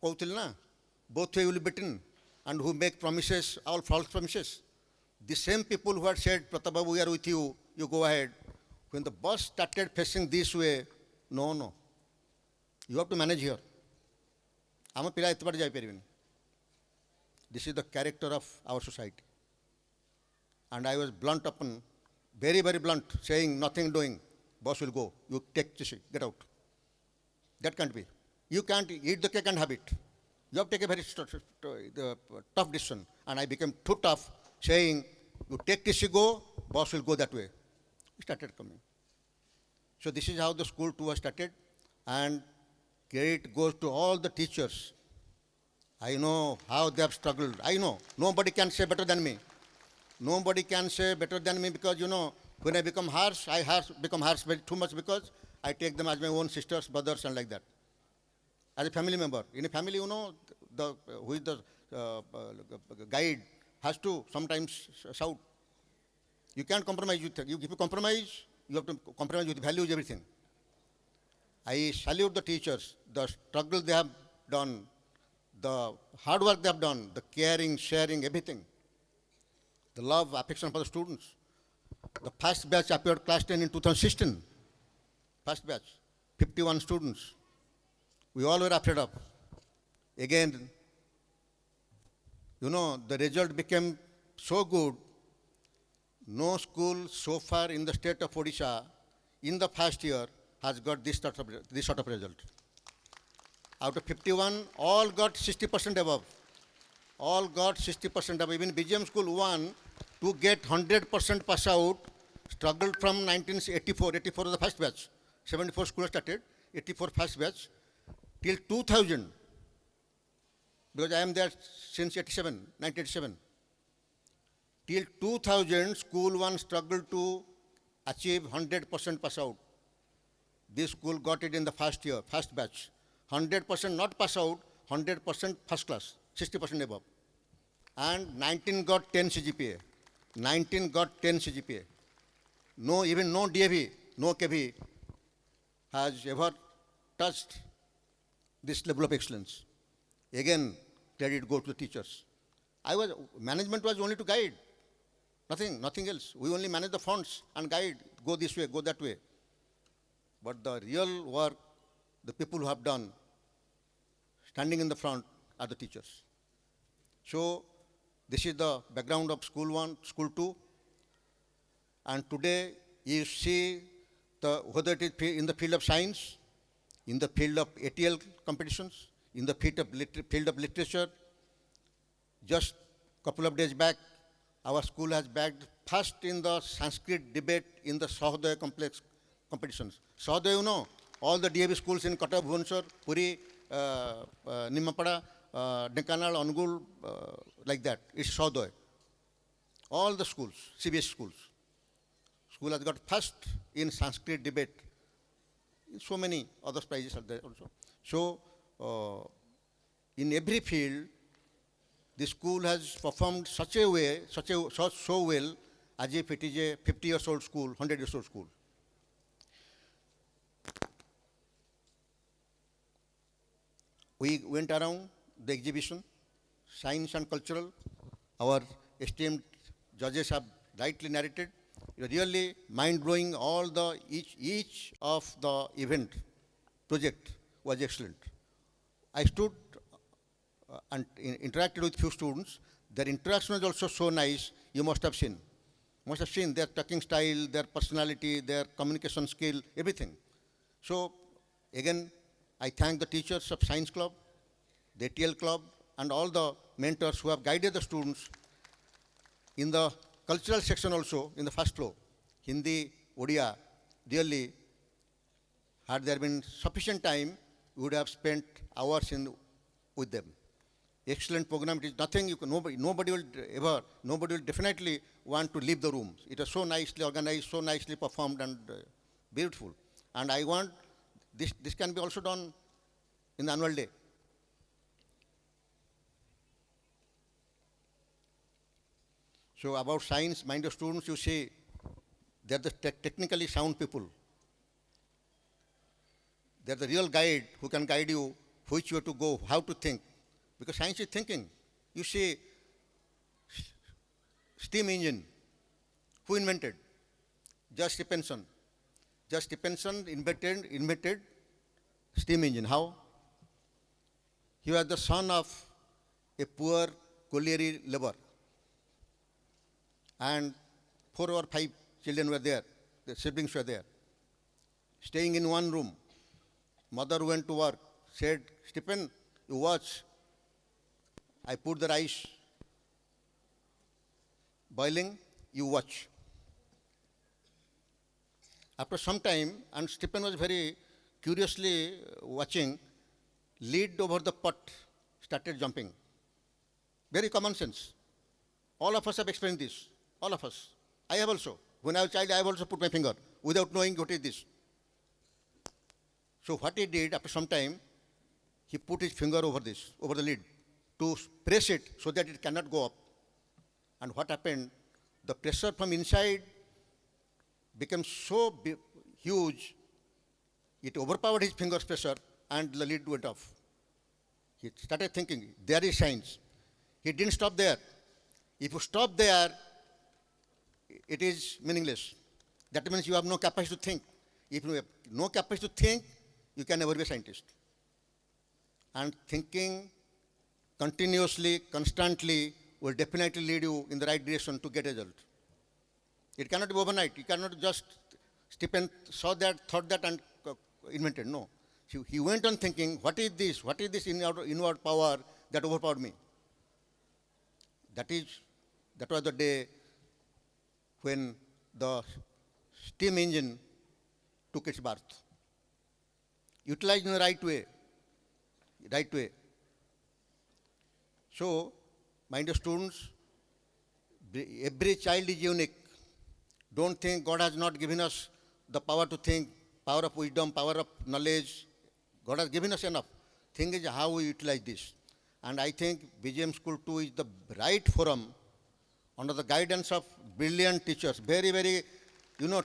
both way will be beaten, and who make promises, all false promises. The same people who had said, Pratap Babu, we are with you, you go ahead. When the bus started facing this way, no, you have to manage here. This is the character of our society. And I was blunt upon, very, very blunt, saying nothing doing. Boss will go. You take this, get out. That can't be. You can't eat the cake and have it. You have to take a very tough decision. And I became too tough, saying, you take this, go, boss will go that way. He started coming. So this is how the school too was started. And credit goes to all the teachers. I know how they have struggled. I know. Nobody can say better than me. Nobody can say better than me because, when I become harsh, become harsh very too much because I take them as my own sisters, brothers, and like that. As a family member. In a family, who is the guide has to sometimes shout. You can't compromise with you. If you compromise, you have to compromise with values, everything. I salute the teachers, the struggle they have done, the hard work they have done, the caring, sharing, everything. The love, affection for the students. The first batch appeared class 10 in 2016. First batch, 51 students. We all were afraid of. Again, the result became so good. No school so far in the state of Odisha in the first year has got this sort of result. Out of 51, all got 60% above. All got 60% above. Even BGM School 1 to get 100% pass out struggled from 1984. 84 was the first batch. 74 schools started. 84 first batch till 2000. Because I am there since 1987. Till 2000, school 1 struggled to achieve 100% pass out. This school got it in the first year, first batch. 100% not pass out, 100% first class, 60% above. And 19 got 10 CGPA. 19 got 10 CGPA. Even no DAV, no KV has ever touched this level of excellence. Again, credit goes to the teachers. Management was only to guide. Nothing else. We only manage the funds and guide, go this way, go that way. But the real work, the people who have done, standing in the front, are the teachers. So, this is the background of School 1, School 2. And today, you see whether it is in the field of science, in the field of ATL competitions, in the field of literature. Just a couple of days back, our school has bagged first in the Sanskrit debate in the Sahodaya complex competitions. Sahodaya, all the DAV schools in Kota, Bhubaneswar, Puri, Nimapada, Denkanal, Angul, like that. It's Sahodaya. All the schools, CBS schools. School has got first in Sanskrit debate. So many other prizes are there also. So, in every field, the school has performed such a way, so well, as if it is a 50 years old school, 100 years old school. We went around the exhibition, science and cultural. Our esteemed judges have rightly narrated. Really mind-blowing. All the each of the event project was excellent. I stood and interacted with few students. Their interaction was also so nice. You must have seen. Must have seen their talking style, their personality, their communication skill, everything. So again, I thank the teachers of Science Club, the ATL Club, and all the mentors who have guided the students. In the cultural section also, in the first floor, Hindi, Odia, really, had there been sufficient time, we would have spent hours with them. Excellent program. It is nothing you can, nobody will definitely want to leave the room. It was so nicely organized, so nicely performed, and beautiful. And I want this can be also done in the annual day. So about science, minded students, you see, they're the technically sound people. They're the real guide who can guide you which way to go, how to think. Because science is thinking. You see, steam engine, who invented? Just Stephenson. Just Stephenson invented steam engine. How? He was the son of a poor colliery labor. And 4 or 5 children were there, the siblings were there, staying in one room. Mother went to work, said, Stephen, you watch. I put the rice boiling, you watch. After some time, and Stephen was very curiously watching, lid over the pot started jumping. Very common sense. All of us have experienced this. All of us. I have also. When I was a child, I have also put my finger without knowing what is this. So what he did after some time, he put his finger over the lid, to press it so that it cannot go up. And what happened? The pressure from inside became so huge, it overpowered his finger's pressure and the lid went off. He started thinking, there is science. He didn't stop there. If you stop there, it is meaningless. That means you have no capacity to think. If you have no capacity to think, you can never be a scientist. And thinking continuously, constantly, will definitely lead you in the right direction to get a result. It cannot be overnight. You cannot just Stephen saw that, thought that, and invented. No. He went on thinking, what is this? What is this inward power that overpowered me? That was the day when the steam engine took its birth. Utilized in the right way. Right way. So, my dear students, every child is unique. Don't think God has not given us the power to think, power of wisdom, power of knowledge. God has given us enough. Thing is how we utilize this. And I think BGM School 2 is the right forum under the guidance of brilliant teachers. Very, very,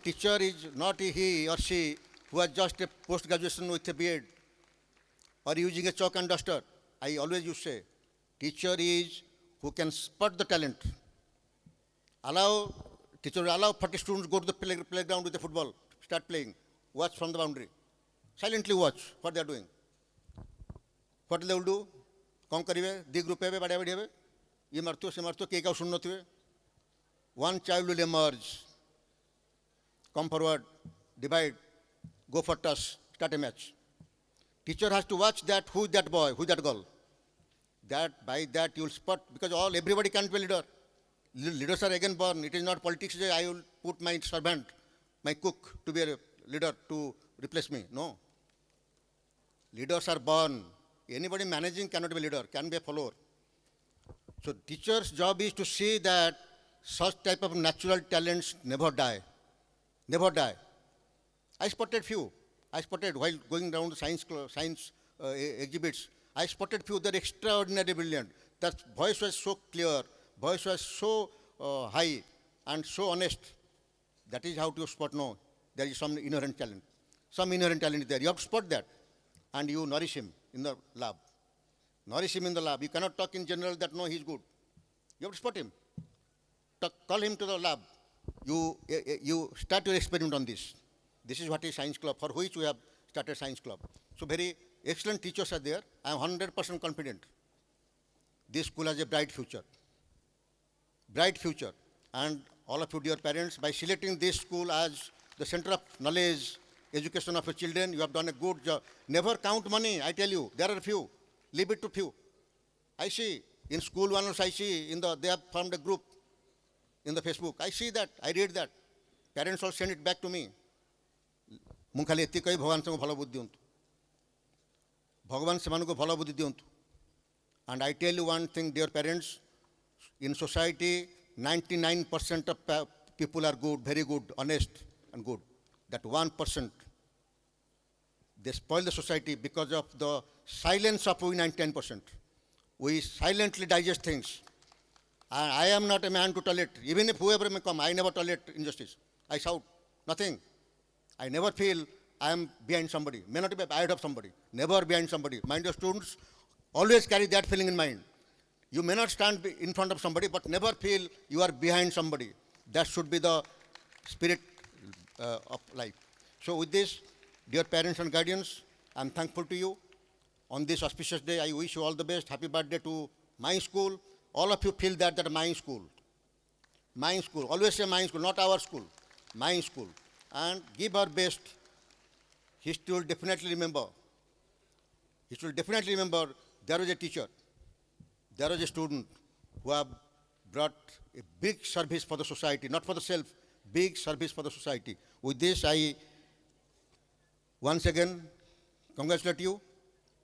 teacher is not he or she who has just a post-graduation with a beard or using a chalk and duster. I always used to say, teacher is who can spot the talent. Teacher will allow 40 students go to the playground with the football, start playing, watch from the boundary. Silently watch what they are doing. What they will do? कौन करिवे दी group है बड़े बड़े है ये मरतो से मरतो के का सुननो थवे one child will emerge, come forward, divide, go for toss, start a match. Teacher has to watch that, who is that boy, who is that girl. By that you will spot, because everybody can't be a leader. Leaders are again born. It is not politics. I will put my servant, my cook to be a leader to replace me. No. Leaders are born. Anybody managing cannot be a leader, can be a follower. So teacher's job is to see that such type of natural talents never die. Never die. I spotted few. While going down to science exhibits, I spotted few that are extraordinarily brilliant. That voice was so clear, voice was so high and so honest. That is how to spot, no, there is some inherent talent. Some inherent talent is there. You have to spot that and you nourish him in the lab. Nourish him in the lab. You cannot talk in general that no, he's good. You have to spot him. Call him to the lab. You start your experiment on this. This is what is science club, for which we have started science club. So very excellent teachers are there. I am 100% confident. This school has a bright future. Bright future. And all of you dear parents, by selecting this school as the center of knowledge, education of your children, you have done a good job. Never count money, I tell you. There are few. Leave it to few. I see in school one I see they have formed a group in the Facebook. I see that, I read that. Parents all send it back to me. ମୁଁ ଖାଲି ଏତିକି କହି ଭଗବାନ ସେମାନଙ୍କୁ ଭଲ ବୁଦ୍ଧି ଦିଅନ୍ତୁ ଭଗବାନ ସେମାନଙ୍କୁ ଭଲ ବୁଦ୍ଧି ଦିଅନ୍ତୁ and I tell you one thing dear parents in society 99% of people are good, very good, honest and good. That 1% they spoil the society because of the silence of we 99%. We silently digest things. I am not a man to tolerate. Even if whoever may come, I never tolerate injustice. I shout, nothing. I never feel I am behind somebody. May not be ahead of somebody. Never behind somebody. Mind your students, always carry that feeling in mind. You may not stand in front of somebody, but never feel you are behind somebody. That should be the spirit of life. So with this, dear parents and guardians, I am thankful to you. On this auspicious day, I wish you all the best. Happy birthday to my school. All of you feel that my school. My school. Always say my school, not our school. My school. And give our best. History will definitely remember. History will definitely remember there was a teacher, there was a student who have brought a big service for the society, not for the self, big service for the society. With this, I once again congratulate you.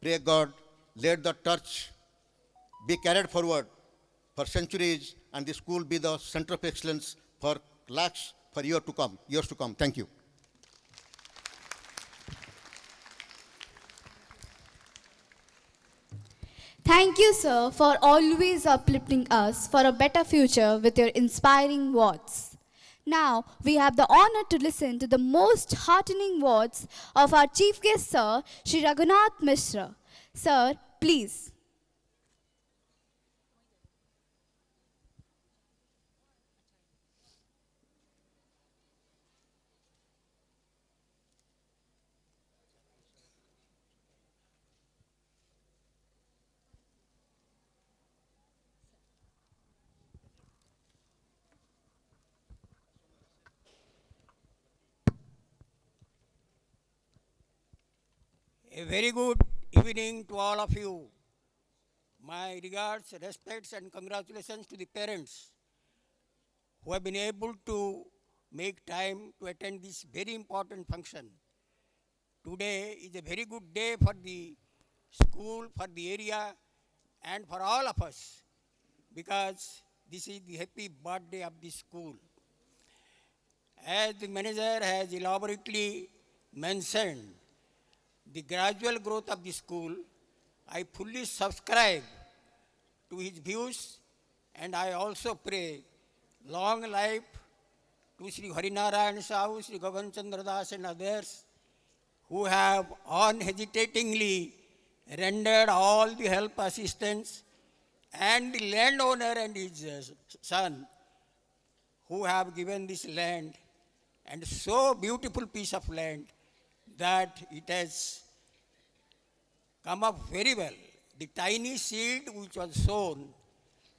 Pray God, let the torch be carried forward for centuries and the school be the center of excellence for lakhs for years to come. Thank you. Thank you, sir, for always uplifting us for a better future with your inspiring words. Now, we have the honor to listen to the most heartening words of our chief guest, sir, Shri Raghunath Mishra. Sir, please. A very good evening to all of you. My regards, respects and congratulations to the parents who have been able to make time to attend this very important function. Today is a very good day for the school, for the area and for all of us because this is the happy birthday of the school. As the manager has elaborately mentioned, the gradual growth of the school, I fully subscribe to his views and I also pray long life to Sri Harinarayan Sahu, Sri Gagan Chandra Das and others who have unhesitatingly rendered all the help assistance and the landowner and his son who have given this land and so beautiful piece of land that it has come up very well. The tiny seed which was sown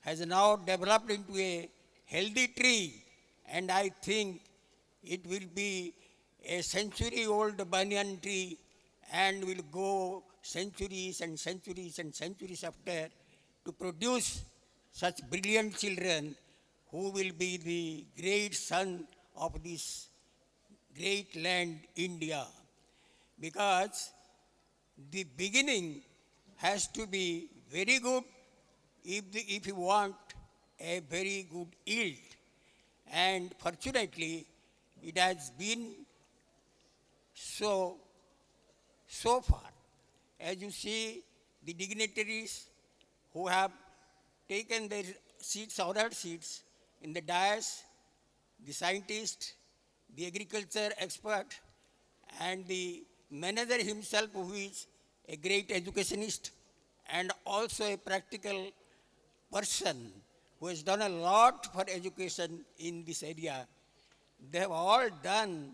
has now developed into a healthy tree and I think it will be a century-old banyan tree and will go centuries and centuries and centuries after to produce such brilliant children who will be the great son of this great land, India. Because the beginning has to be very good if you want a very good yield. And fortunately, it has been so far. As you see, the dignitaries who have taken their seats, honored seats in the dais, the scientist, the agriculture expert, and the manager himself who is a great educationist and also a practical person who has done a lot for education in this area. They have all done,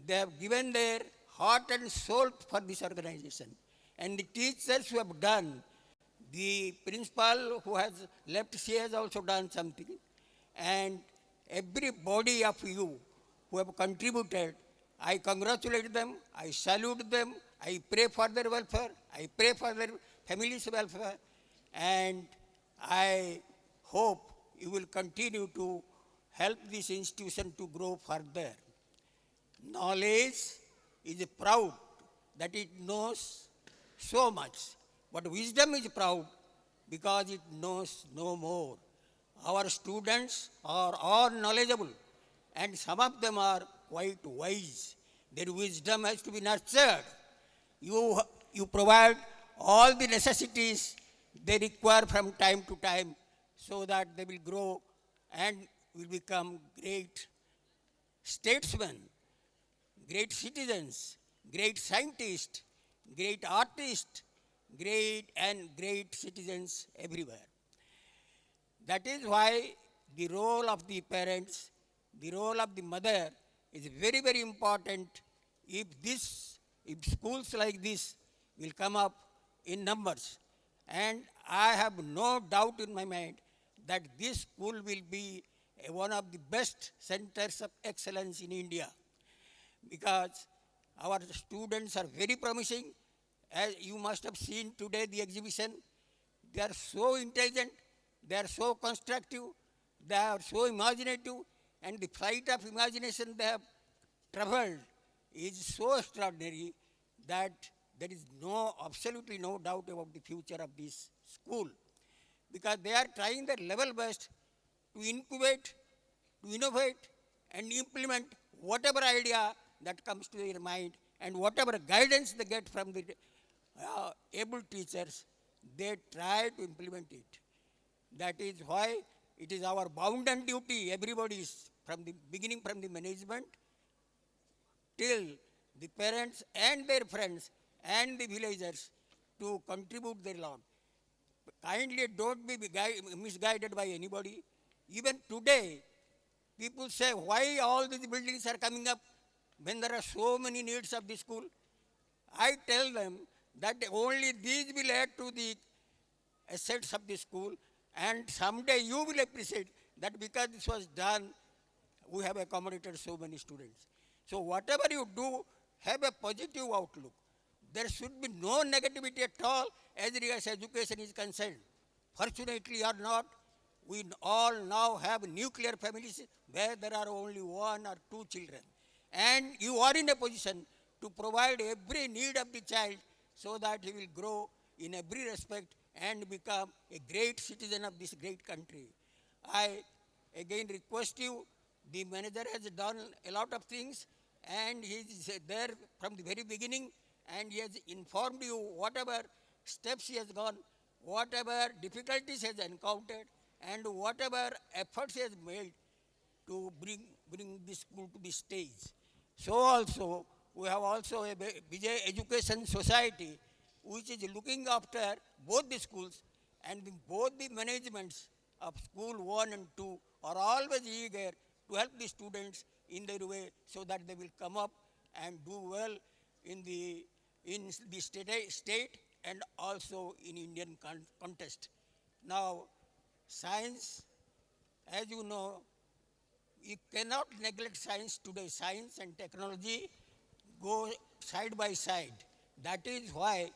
they have given their heart and soul for this organization. And the teachers who have done, the principal who has left, she has also done something. And everybody of you who have contributed, I congratulate them, I salute them, I pray for their welfare, I pray for their family's welfare, and I hope you will continue to help this institution to grow further. Knowledge is proud that it knows so much, but wisdom is proud because it knows no more. Our students are all knowledgeable, and some of them are quite wise. Their wisdom has to be nurtured. You provide all the necessities they require from time to time so that they will grow and will become great statesmen, great citizens, great scientists, great artists, great citizens everywhere. That is why the role of the parents, the role of the mother is very, very important if schools like this will come up in numbers. And I have no doubt in my mind that this school will be one of the best centers of excellence in India, because our students are very promising. As you must have seen today the exhibition, they are so intelligent, they are so constructive, they are so imaginative, and the flight of imagination they have traveled is so extraordinary that there is absolutely no doubt about the future of this school, because they are trying their level best to incubate, to innovate, and implement whatever idea that comes to their mind, and whatever guidance they get from the able teachers, they try to implement it. That is why it is our bounden duty, everybody's, from the beginning, from the management till the parents and their friends and the villagers, to contribute their lot. Kindly don't be misguided by anybody. Even today, people say, why all these buildings are coming up when there are so many needs of the school? I tell them that only these will add to the assets of the school, and someday you will appreciate that because this was done, we have accommodated so many students. So whatever you do, have a positive outlook. There should be no negativity at all as regards education is concerned. Fortunately or not, we all now have nuclear families where there are only one or two children. And you are in a position to provide every need of the child so that he will grow in every respect and become a great citizen of this great country. I again request you, the manager has done a lot of things, and he is there from the very beginning, and he has informed you whatever steps he has gone, whatever difficulties he has encountered, and whatever efforts he has made to bring this school to the stage. So also, we have also a Vijay Education Society, which is looking after both the schools, and both the managements of school 1 and 2 are always eager to help the students in their way so that they will come up and do well in the state and also in Indian contest. Now, science, as you know, you cannot neglect science today. Science and technology go side by side. That is why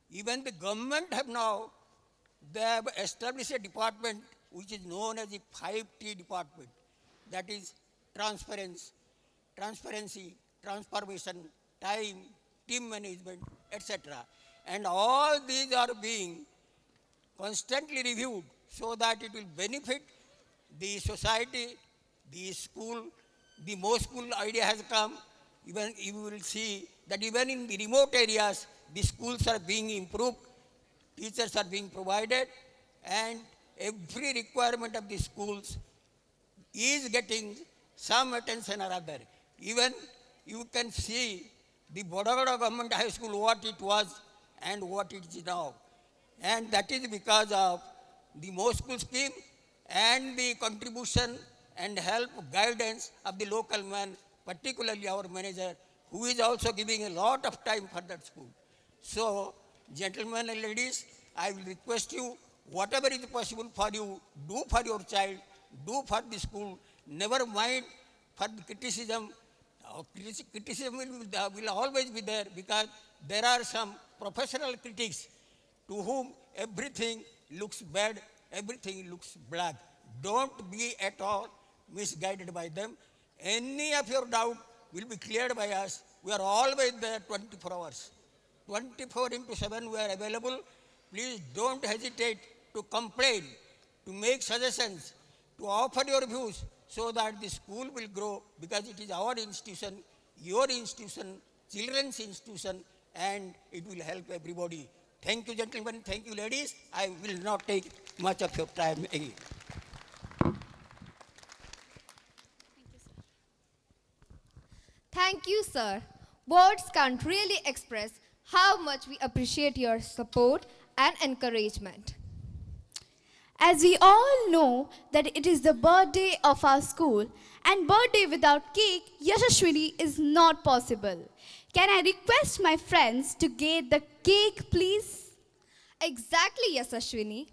even the government they have established a department which is known as the 5T department. That is transparency, transformation, time, team management, etc. And all these are being constantly reviewed so that it will benefit the society, the school. The more school idea has come, even you will see that even in the remote areas, the schools are being improved, teachers are being provided, and every requirement of the schools is getting some attention or other. Even you can see the Bodagada Government High School, what it was and what it is now. And that is because of the Mo School scheme and the contribution and help guidance of the local man, particularly our manager, who is also giving a lot of time for that school. So, gentlemen and ladies, I will request you, whatever is possible for you, do for your child, do for the school, never mind for the criticism. Criticism will always be there because there are some professional critics to whom everything looks bad, everything looks black. Don't be at all misguided by them. Any of your doubt will be cleared by us. We are always there 24 hours. 24 into 7 we are available. Please don't hesitate to complain, to make suggestions, to offer your views so that the school will grow because it is our institution, your institution, children's institution, and it will help everybody. Thank you, gentlemen. Thank you, ladies. I will not take much of your time again. Thank you, sir. Words can't really express how much we appreciate your support and encouragement. As we all know that it is the birthday of our school and birthday without cake, Yashashwini is not possible. Can I request my friends to get the cake, please? Exactly, Yasashwini.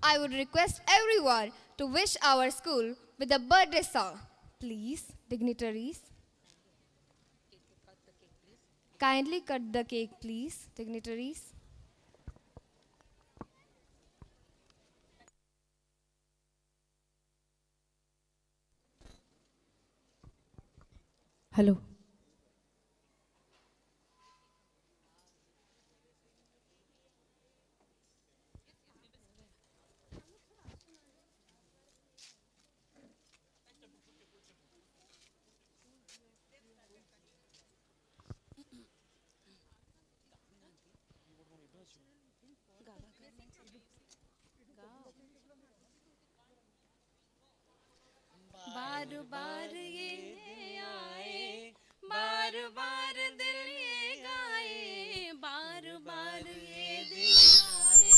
I would request everyone to wish our school with a birthday song. Please, dignitaries. Kindly cut the cake, please, dignitaries. Hello. बार बार ये आए, बार बार दिल ये गाए, बार बार ये दिल आए,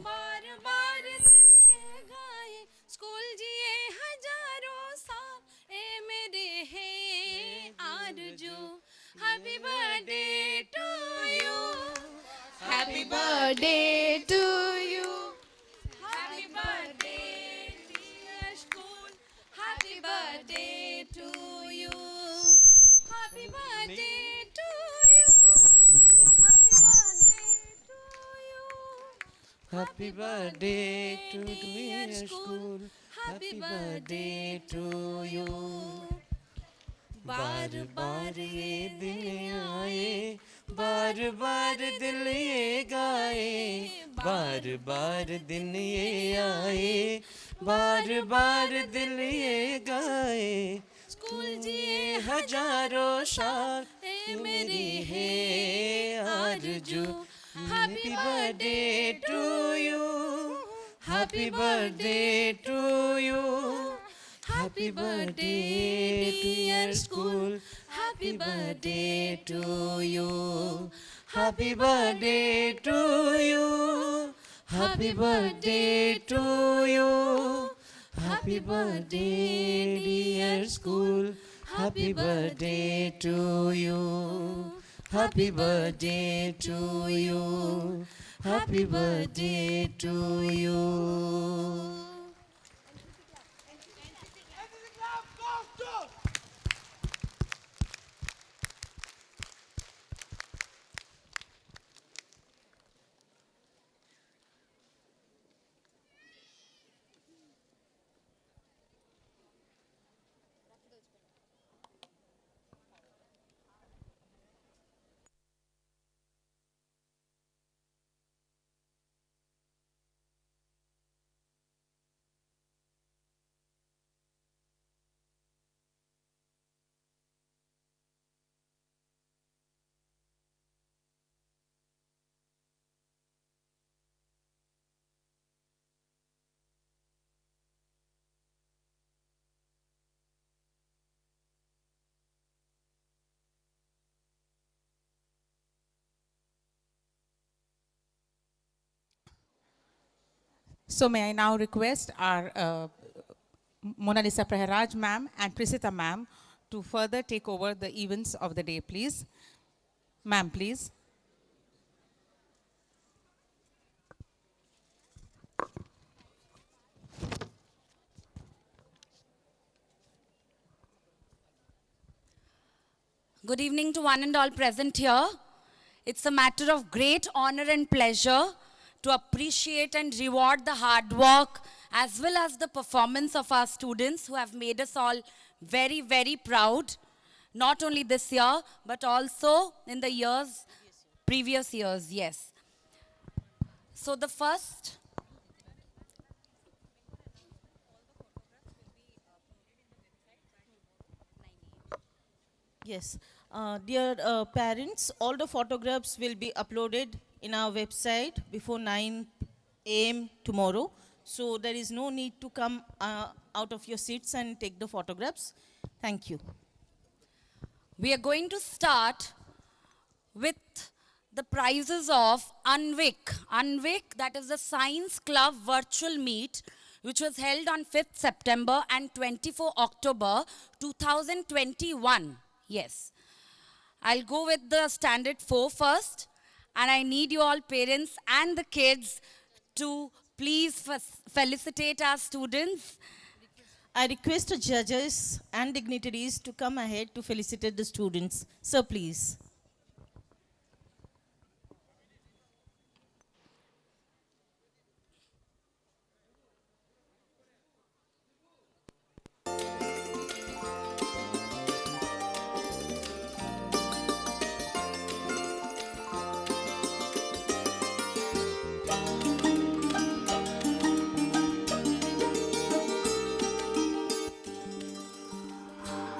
बार बार दिल ये गाए, स्कूल जिए हजारों साल, ए मेरे है आरज़ू, happy birthday to you, Happy birthday to you. Happy birthday dear school, happy birthday to you, happy birthday to you, happy birthday to you, Happy birthday to dear school. Happy birthday to you. बार बार ये दिन आए, बार बार दिल ये गाए, बार बार दिन ये आए, बार बार दिल ये गाए, स्कूल जिए हजारों साल, ये मेरी है आरज़ू, happy birthday to you, happy birthday to you, happy birthday dear school, happy birthday to you, happy birthday to you, happy birthday to you, happy birthday dear school, happy birthday to you, happy birthday to you, happy birthday to you. So may I now request our Mona Lisa Praharaj ma'am and Prisita ma'am to further take over the events of the day, please. Ma'am, please. Good evening to one and all present here. It's a matter of great honor and pleasure to appreciate and reward the hard work as well as the performance of our students who have made us all very, very proud, not only this year, but also in the previous years, yes. So the first. Yes. Dear parents, all the photographs will be uploaded in our website before 9 a.m. tomorrow. So there is no need to come out of your seats and take the photographs. Thank you. We are going to start with the prizes of UNVIC. UNVIC, that is the Science Club Virtual Meet, which was held on 5th September and 24 October 2021. Yes. I'll go with the standard 4 first, and I need you all parents and the kids to please felicitate our students. I request the judges and dignitaries to come ahead to felicitate the students. Sir, please.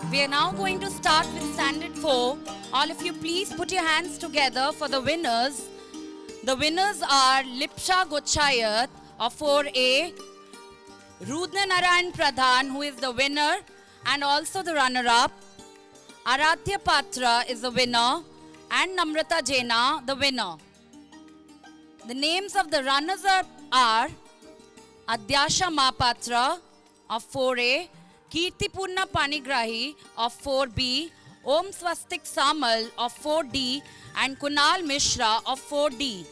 We are now going to start with standard 4. All of you please put your hands together for the winners. The winners are Lipsha Gochayat of 4A, Rudna Narayan Pradhan, who is the winner and also the runner-up. Aradhya Patra is the winner and Namrata Jaina the winner. The names of the runners-up are Adyasha Mahapatra of 4A, Kirtipurna Panigrahi of 4B, Om Swastik Samal of 4D, and Kunal Mishra of 4D.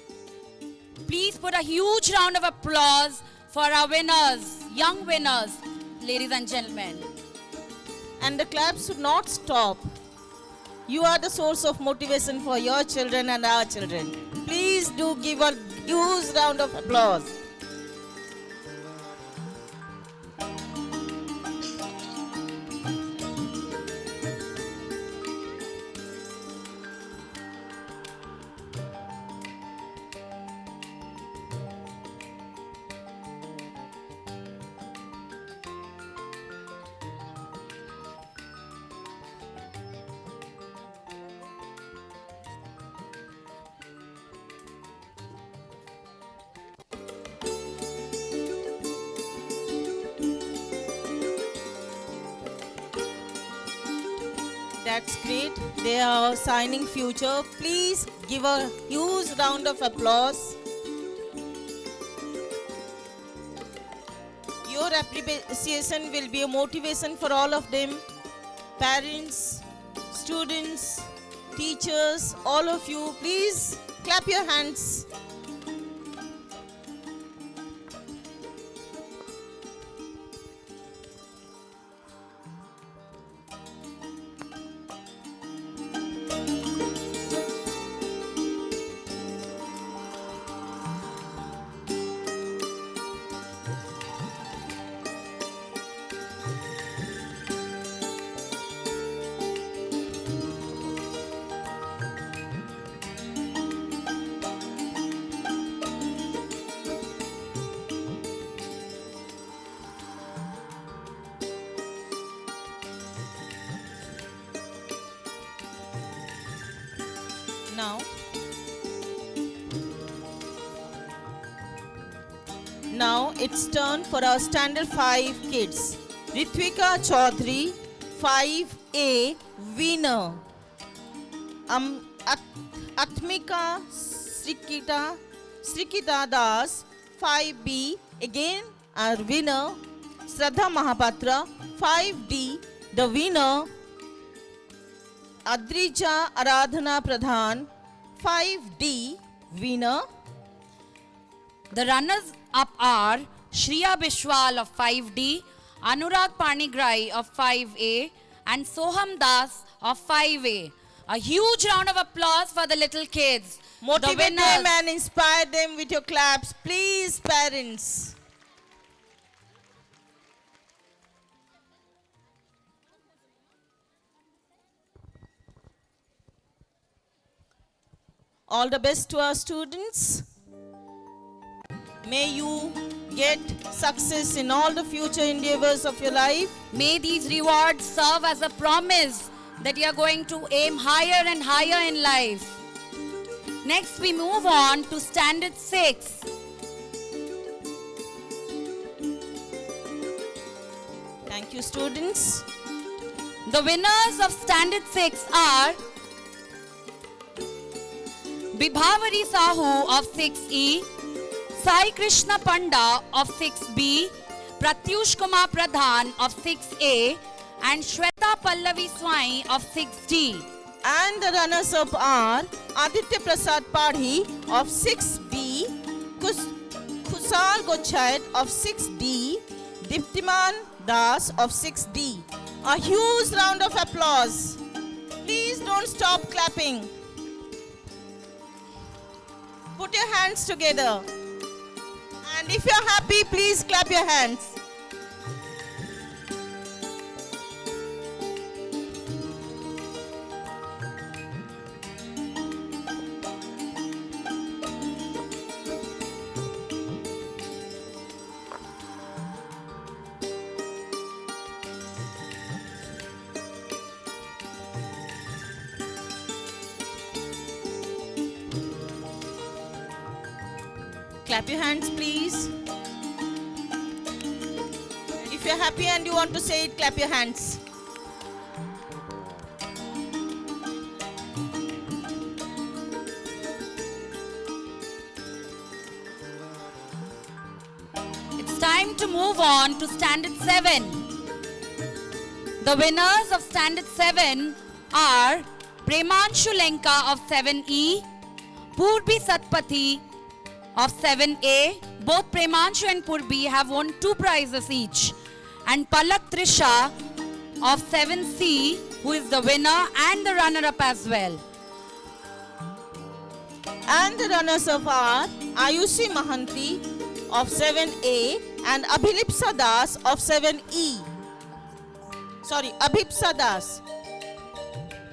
Please put a huge round of applause for our winners, young winners, ladies and gentlemen. And the claps should not stop. You are the source of motivation for your children and our children. Please do give a huge round of applause. That's great. They are signing future. Please give a huge round of applause. Your appreciation will be a motivation for all of them. Parents, students, teachers, all of you, please clap your hands. Now it's turn for our standard 5 kids. Ritvika Chaudhary, 5A, winner. Atmika Srikita Das, 5B, again our winner, Shraddha Mahapatra. 5D, the winner, Adrija Aradhana Pradhan. 5D, winner. The runners up are Shriya Bishwal of 5D, Anurag Panigrai of 5A, and Soham Das of 5A. A huge round of applause for the little kids. Motivate them and inspire them with your claps. Please, parents. All the best to our students. May you get success in all the future endeavors of your life. May these rewards serve as a promise that you are going to aim higher and higher in life. Next, we move on to Standard 6. Thank you, students. The winners of Standard 6 are Bibhavari Sahu of 6E, Sai Krishna Panda of 6B, Pratyush Kumar Pradhan of 6A, and Shweta Pallavi Swai of 6D. And the runners-up are Aditya Prasad Padhi of 6B, Khusal Gochayat of 6D, Diptiman Das of 6D. A huge round of applause. Please don't stop clapping. Put your hands together. And if you're happy, please clap your hands. Clap your hands, please. If you're happy and you want to say it, clap your hands. It's time to move on to Standard 7. The winners of Standard 7 are Premanshu Lenka of 7E, Purbi Satpathy of 7A. Both Premanshu and Purbi have won 2 prizes each. And Palak Trisha of 7C, who is the winner and the runner-up as well. And the runners-up are Ayushi Mahanti of 7A and Abhilipsa Das of 7E. Sorry, Abhipsa Das.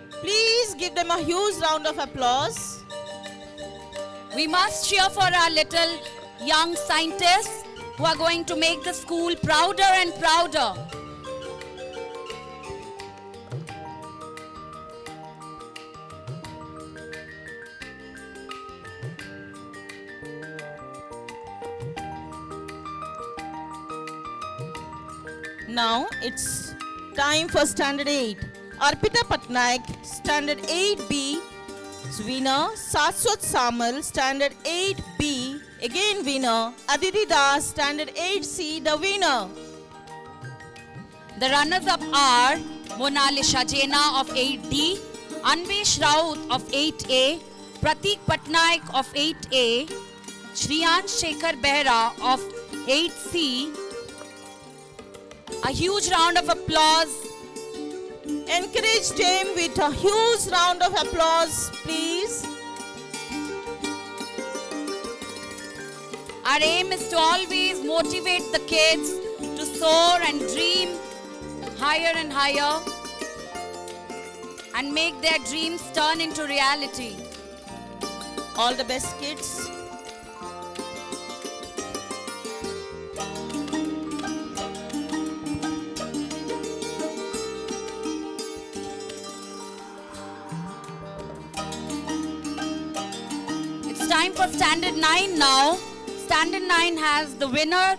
Please give them a huge round of applause. We must cheer for our little young scientists who are going to make the school prouder and prouder. Now it's time for Standard 8. Arpita Patnaik, Standard 8B, winner. Saswat Samal, Standard 8B, again winner. Aditi Das, Standard 8C, the winner. The runners-up are Monalisha Jaina of 8D, Anvesh Raut of 8A, Pratik Patnaik of 8A, Shriyansh Shekhar Behra of 8C. A huge round of applause. Encourage them with a huge round of applause, please. Our aim is to always motivate the kids to soar and dream higher and higher and make their dreams turn into reality. All the best, kids. Time for Standard 9 now. Standard 9 has the winner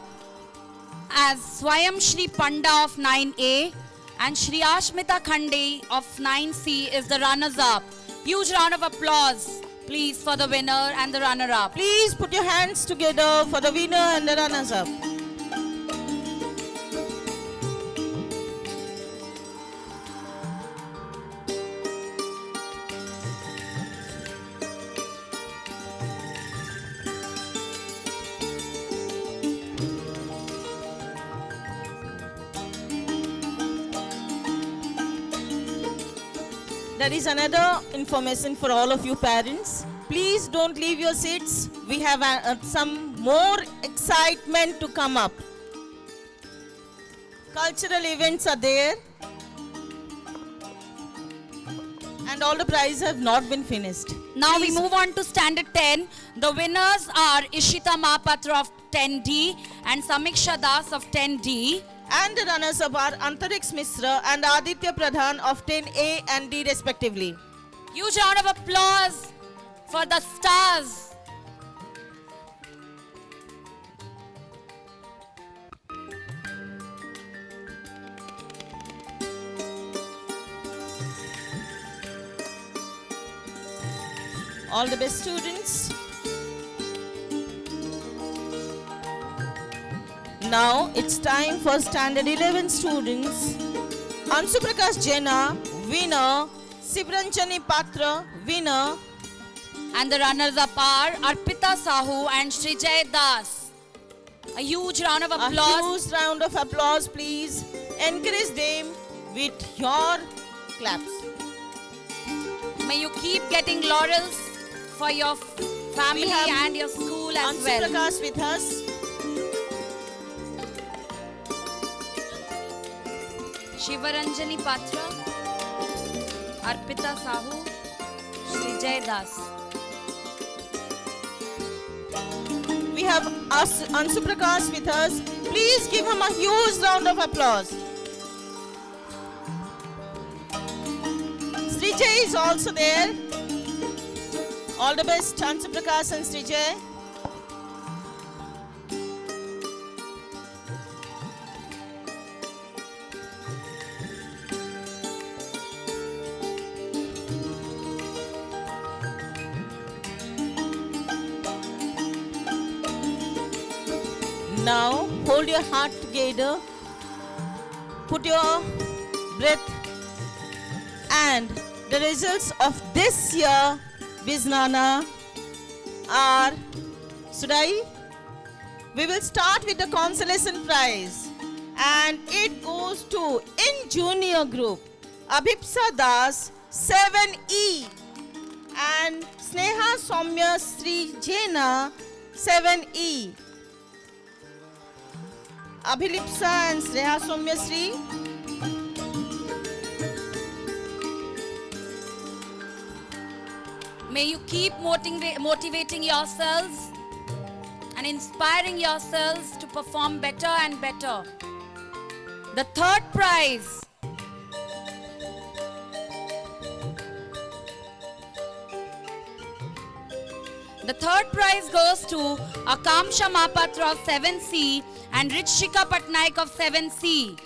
as Swayam Shri Panda of 9A and Shri Ashmita Khande of 9C is the runners-up. Huge round of applause please, for the winner and the runner-up. Please put your hands together for the winner and the runners-up. There is another information for all of you parents. Please don't leave your seats. We have some more excitement to come up. Cultural events are there. And all the prizes have not been finished. Now we move on to standard 10. The winners are Ishita Mahapatra of 10D and Samiksha Das of 10D. And the runners-up are Antariksh Mishra and Aditya Pradhan of 10A and D respectively. Huge round of applause for the stars. All the best, students. Now it's time for standard 11 students. Ansu Prakash Jena, winner. Sivranjani Patra, winner. And the runners-up are Arpita Sahu and Srijay Das. A huge round of applause. A huge round of applause, please. Encourage them with your claps. May you keep getting laurels for your family and your school as Ansu well. Prakash with us. Shivaranjani Patra, Arpita Sahu, Srijay Das. We have Ansu Prakash with us. Please give him a huge round of applause. Srijay is also there. All the best, Ansu Prakash and Srijay. Now, hold your heart together, put your breath, and the results of this year VIJNANA are, we will start with the consolation prize, and it goes to, in junior group, Abhipsa Das, 7E, and Sneha Soumya Sri Jena, 7E. Abhilipsa and Sneha Soumya Sri. May you keep motivating yourselves and inspiring yourselves to perform better and better. The third prize goes to Akamsha Mahapatra of 7C and Richika Patnaik of 7C.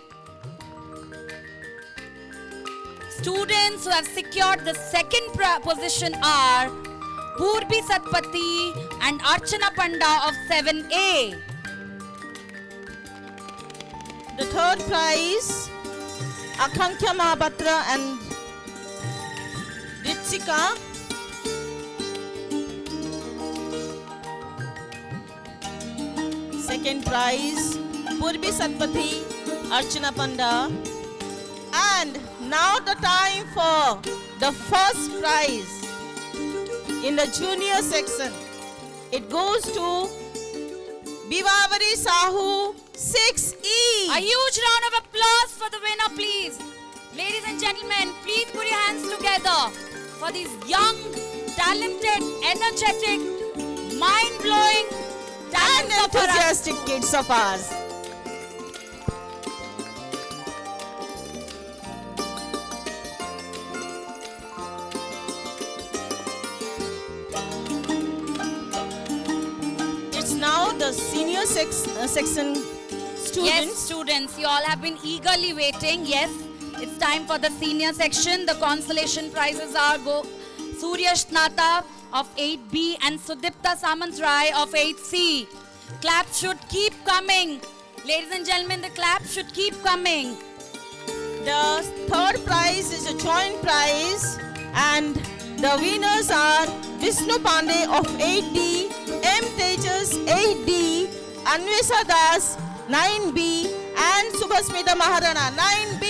Students who have secured the second position are Purbi Satpati and Archana Panda of 7A. The third prize, Akanksha Mahapatra and Richika. Second prize, Purbi Satpati, Archana Panda. And now the time for the first prize in the junior section. It goes to Bivavari Sahu, 6E. A huge round of applause for the winner, please. Ladies and gentlemen, please put your hands together for these young, talented, energetic, mind-blowing, and enthusiastic kids of ours. It's now the senior section students. Yes, students, you all have been eagerly waiting. Yes, it's time for the senior section. The consolation prizes are Surya Snata of 8B and Sudipta Samantrai of 8C. Claps should keep coming. Ladies and gentlemen, the claps should keep coming. The third prize is a joint prize, and the winners are Vishnu Pandey of 8D, M. Tejas 8D, Anvesa Das 9B, and Subhasmita Maharana 9B.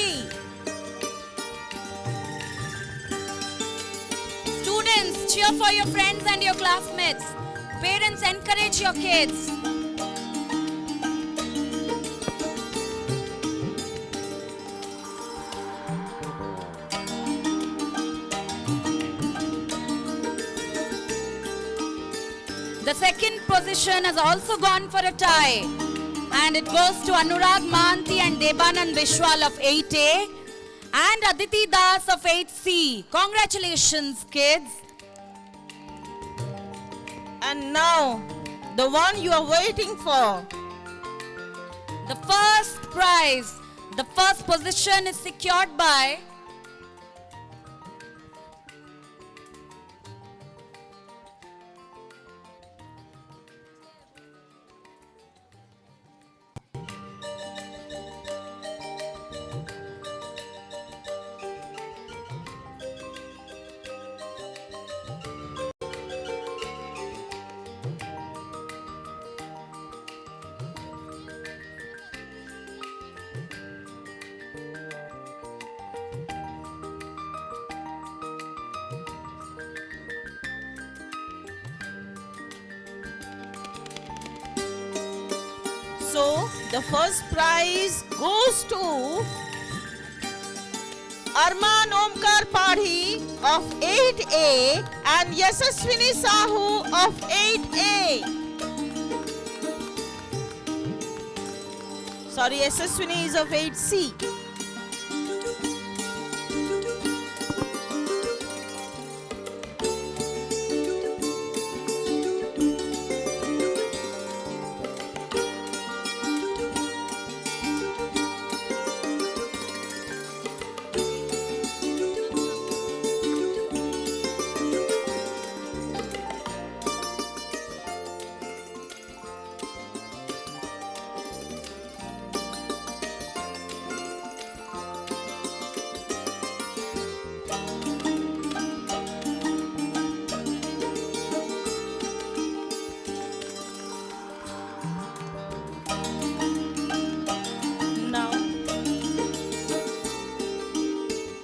Students, cheer for your friends and your classmates. Parents, encourage your kids. The second position has also gone for a tie, and it goes to Anurag Mahanti and Debanand Vishwal of 8A and Aditi Das of 8C. Congratulations, kids. And now, the one you are waiting for. The first prize, the first position is secured by So, the first prize goes to Arman Omkar Padhi of 8A and Yasaswini Sahu of 8A. Sorry, Yasaswini is of 8C.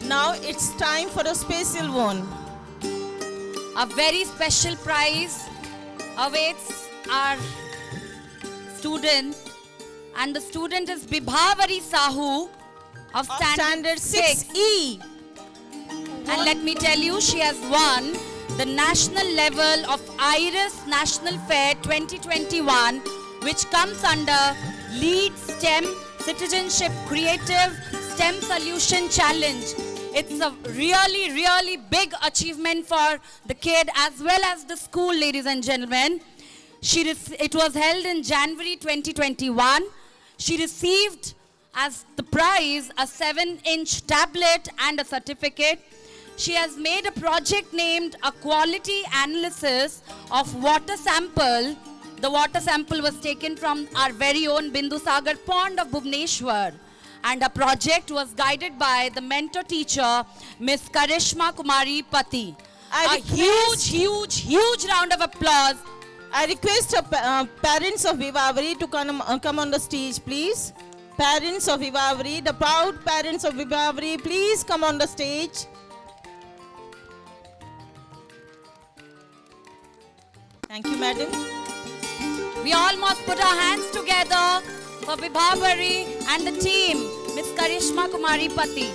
Now it's time for a special one. a very special prize awaits our student, and the student is Bibhavari Sahu of Standard 6E. And let me tell you, she has won the national level of Iris National Fair 2021, which comes under Lead STEM Citizenship Creative STEM Solution Challenge. It's a really, really big achievement for the kid as well as the school, ladies and gentlemen. It was held in January 2021. She received as the prize a 7-inch tablet and a certificate. She has made a project named a quality analysis of water sample. The water sample was taken from our very own Bindu Sagar pond of Bhubaneswar. And a project was guided by the mentor teacher, Miss Karishma Kumari Pati. A huge round of applause. I request parents of Vivavari to come on the stage, please. Parents of Vivavari, the proud parents of Vivavari, please come on the stage. Thank you, madam. We all must put our hands together for Vibhavari and the team, Miss Karishma Kumari Pati.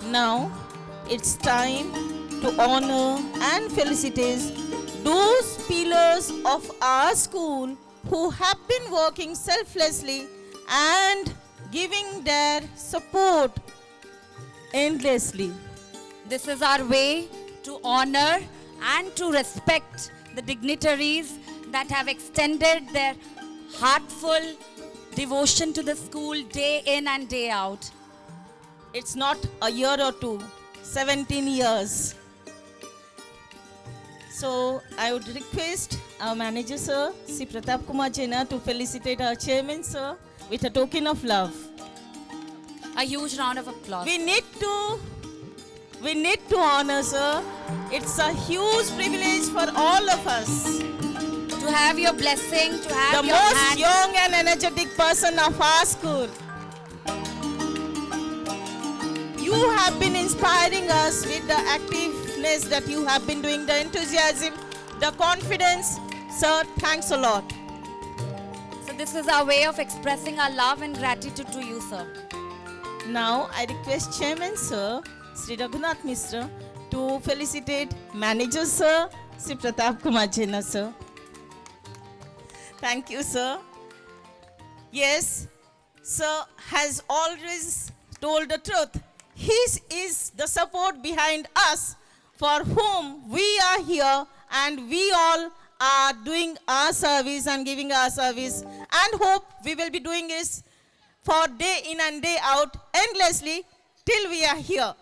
Now, it's time to honor and felicitate those pillars of our school who have been working selflessly and giving their support endlessly. This is our way to honor and to respect the dignitaries that have extended their heartful devotion to the school day in and day out. It's not a year or two, 17 years. So I would request our manager, sir, Sri Pratap Kumar Jena, to felicitate our chairman, sir, with a token of love. A huge round of applause. We need to honor, sir. It's a huge privilege for all of us. To have your blessing, to have the your most hand. young and energetic person of our school. You have been inspiring us with the activeness that you have been doing, the enthusiasm, the confidence. Sir, thanks a lot. So this is our way of expressing our love and gratitude to you, sir. Now I request Chairman, sir, Sri Raghunath Misra, to felicitate Manager, sir, Sri Pratap Kumar Jena, sir. Thank you, sir. Yes, sir has always told the truth. His is the support behind us for whom we are here, and we all are doing our service and giving our service, and hope we will be doing this for day in and day out endlessly till we are here.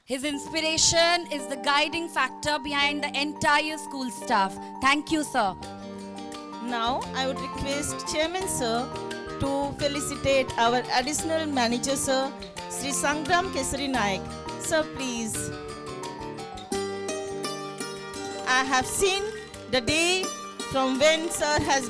His inspiration is the guiding factor behind the entire school staff. Thank you, sir. Now I would request Chairman, sir, to felicitate our additional manager, sir, Sri Sangram Kesari Naik. Sir, please. I have seen the day from when sir has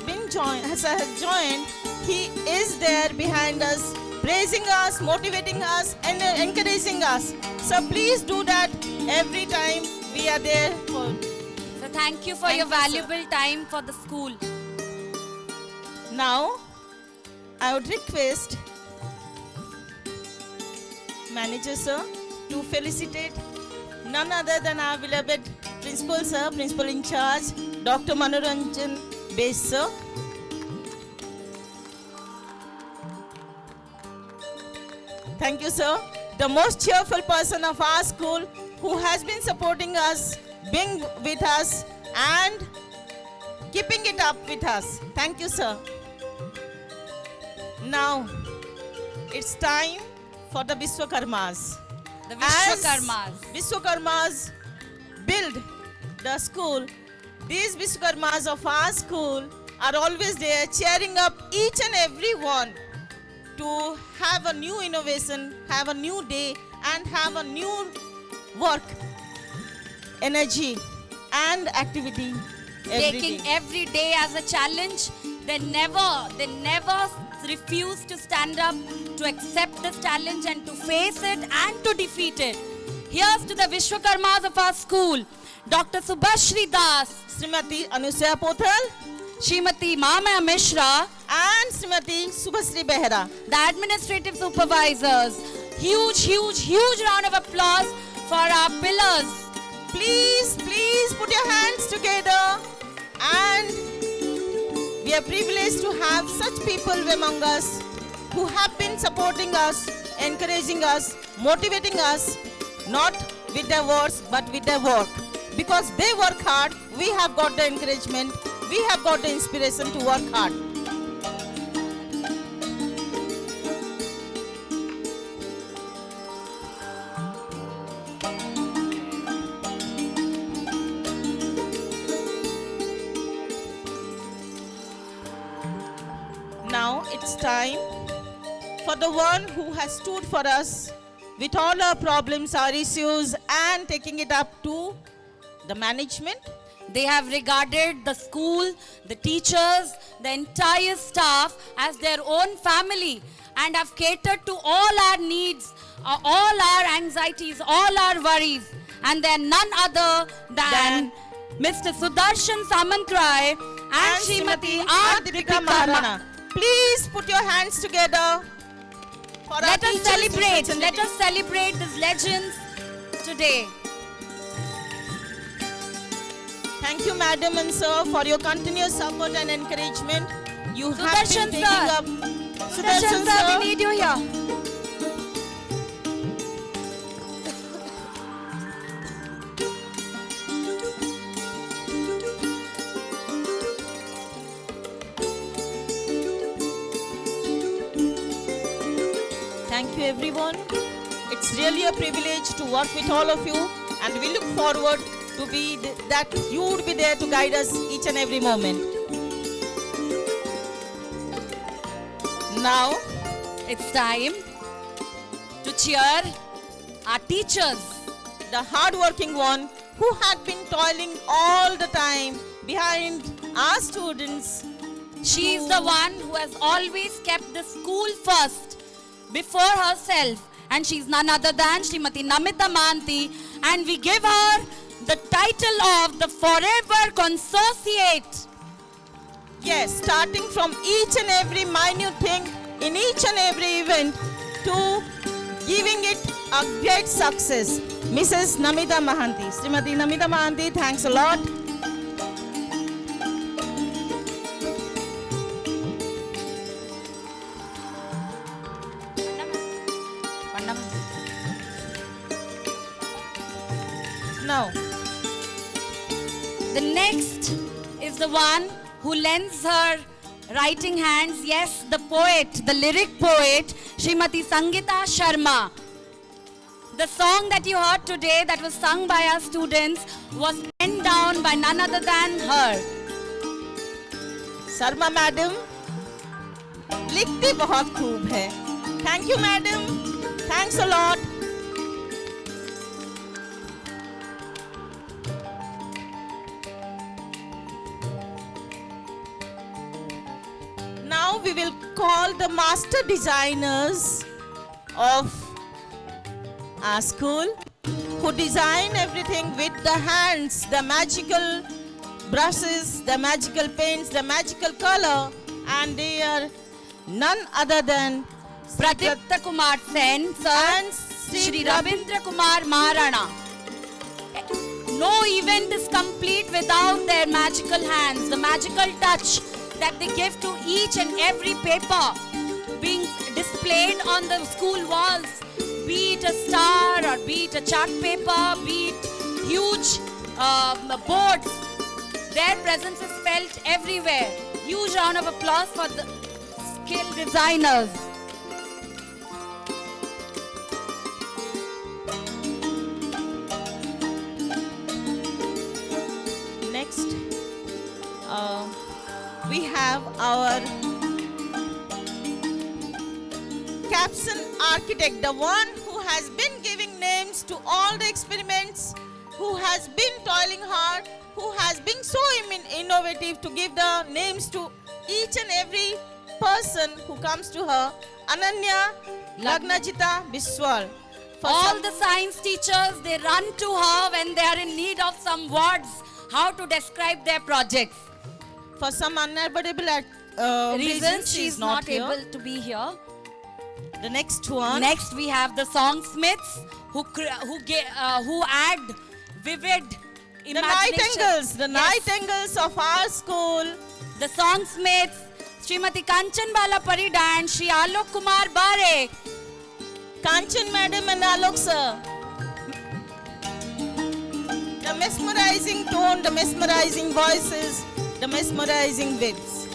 joined. He is there behind us, praising us, motivating us, and encouraging us. So please do that every time we are there. So thank you for your valuable time for the school. Now, I would request Manager, sir, to felicitate none other than our beloved Principal, sir, Principal in charge, Dr. Manoranjan Base, sir. Thank you, sir. The most cheerful person of our school, who has been supporting us, being with us, and keeping it up with us. Thank you, sir. Now, it's time for the Vishwakarmas. The Vishwakarmas. As Vishwakarmas build the school, these Vishwakarmas of our school are always there cheering up each and every one to have a new innovation, have a new day, and have a new work, energy, and activity Taking every day as a challenge, they never refuse to stand up to accept this challenge and to face it and to defeat it. Here's to the Vishwakarmas of our school: Dr. Subhashri Das, Srimati Anusaya Pothal, Srimati Mama Mishra, and Srimati Subhasri Behera, the administrative supervisors. Huge round of applause for our pillars. Please put your hands together, and we are privileged to have such people among us who have been supporting us, encouraging us, motivating us, not with their words but with their work. Because they work hard, we have got the encouragement, we have got the inspiration to work hard. Now it's time for the one who has stood for us with all our problems, our issues, and taking it up to the management. They have regarded the school, the teachers, the entire staff as their own family and have catered to all our needs, all our anxieties, all our worries. And they're none other than Mr. Sudarshan Samantrai and Srimati R. Deepika Maharana. Please put your hands together. Let us celebrate these legends today. Thank you, Madam and Sir, for your continuous support and encouragement. You have Sudarshan been taking sir. up. Sudarshan sir, we need you here. everyone. It's really a privilege to work with all of you, and we look forward to be that you would be there to guide us each and every moment. Now, it's time to cheer our teachers. The hard-working one who had been toiling all the time behind our students. She is the one who has always kept the school first before herself, and she's none other than Srimati 2022, and we give her the title of the Forever Consociate. Yes, starting from each and every minute thing in each and every event to giving it a great success. Mrs. 2022. Srimati 2022, thanks a lot. Now, the next is the one who lends her writing hands, yes, the poet, the lyric poet, Srimati Sangeeta Sharma. The song that you heard today that was sung by our students was penned down by none other than her. Sharma madam, लिखती बहुत खूब है. Thank you madam. Thanks a lot. Now we will call the master designers of our school who design everything with the hands, the magical brushes, the magical paints, the magical color, and they are none other than Pradipta Kumar Sen sir and Shri Rabindra Kumar Maharana. No event is complete without their magical hands, the magical touch that they give to each and every paper being displayed on the school walls, be it a star or be it a chart paper, be it huge boards. Their presence is felt everywhere. Huge round of applause for the skilled designers. Next, we have our caption architect, the one who has been giving names to all the experiments, who has been toiling hard, who has been so innovative to give the names to each and every person who comes to her, Ananya Lagnajita Biswal. All the science teachers, they run to her when they are in need of some words, how to describe their projects. For some unavoidable reasons, she is not able to be here. The next one. Next, we have the songsmiths who add vivid imagination. The nightingales of our school. The songsmiths, Srimati Kanchan Bala Parida and Shri Alok Kumar Bare. Kanchan madam and Alok sir. The mesmerizing tone, the mesmerizing voices, the mesmerizing wits.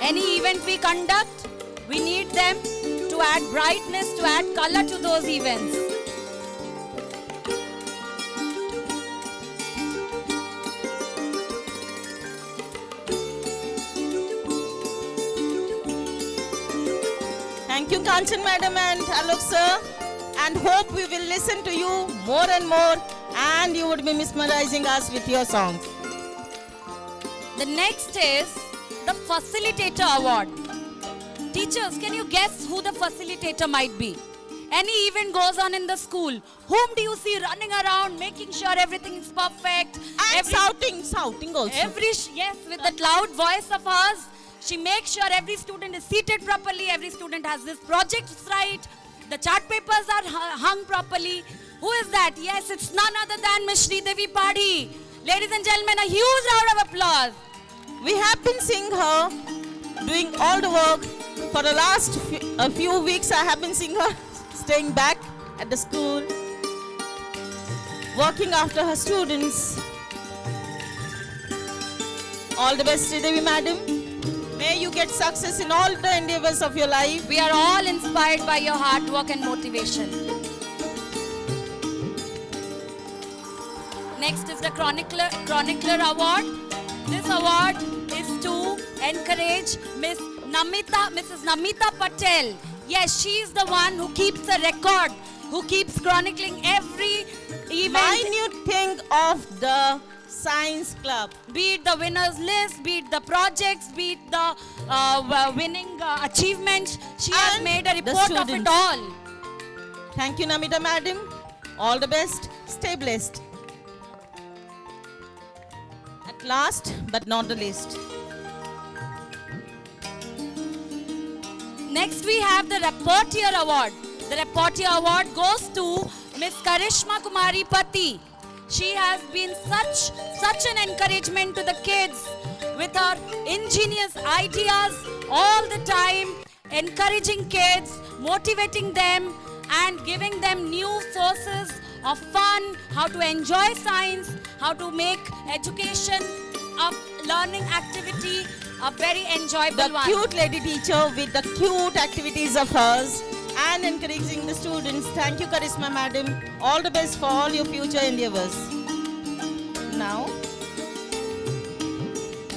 Any event we conduct, we need them to add brightness, to add color to those events. Thank you, Kanchan madam and Alok sir, and hope we will listen to you more and more, and you would be mesmerizing us with your songs. The next is the Facilitator Award. Teachers, can you guess who the facilitator might be? Any event goes on in the school, whom do you see running around, making sure everything is perfect? And shouting also. Yes, with that loud voice of hers, she makes sure every student is seated properly, every student has this projects right, the chart papers are hung properly. Who is that? Yes, it's none other than Ms. Devi Padhi. Ladies and gentlemen, a huge round of applause. We have been seeing her doing all the work. For the last few weeks, I have been seeing her staying back at the school, working after her students. All the best, Devi madam. May you get success in all the endeavors of your life. We are all inspired by your hard work and motivation. Next is the Chronicler Award. This award is to encourage Mrs. Namita Patel. Yes, she is the one who keeps the record, who keeps chronicling every event. Minute thing of the Science Club. Be it the winners list, be it the projects, be it the winning achievements. She has made a report of it all. Thank you, Namita Madam. All the best. Stay blessed. At last, but not the least. Next we have the Reportier Award. The Reportier Award goes to Miss Karishma Kumari Pati. She has been such an encouragement to the kids with her ingenious ideas all the time, encouraging kids, motivating them and giving them new sources of fun, how to enjoy science, how to make education a learning activity a very enjoyable one. The cute lady teacher with the cute activities of hers and encouraging the students. Thank you, Karisma Madam. All the best for all your future endeavors. Now,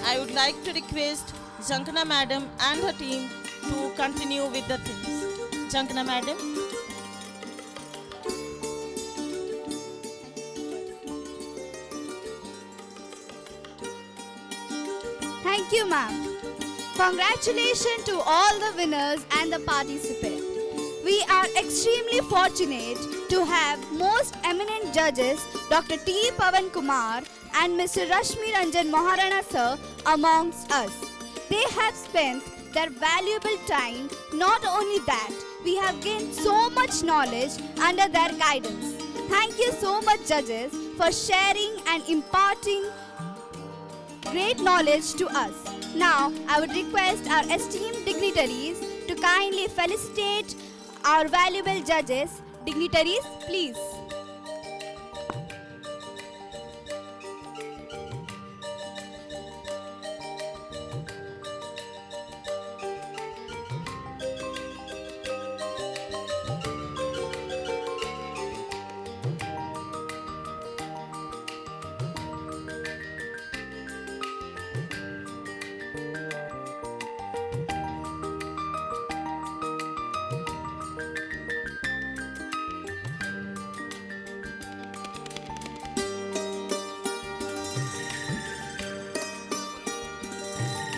I would like to request Jankana Madam and her team to continue with the things. Jankana Madam. Thank you, ma'am. Congratulations to all the winners and the participants. We are extremely fortunate to have most eminent judges Dr. T. Pavan Kumar and Mr. Rashmi Ranjan Maharana sir amongst us. They have spent their valuable time. Not only that, we have gained so much knowledge under their guidance. Thank you so much, judges, for sharing and imparting great knowledge to us. Now, I would request our esteemed dignitaries to kindly felicitate our valuable judges. Dignitaries, please.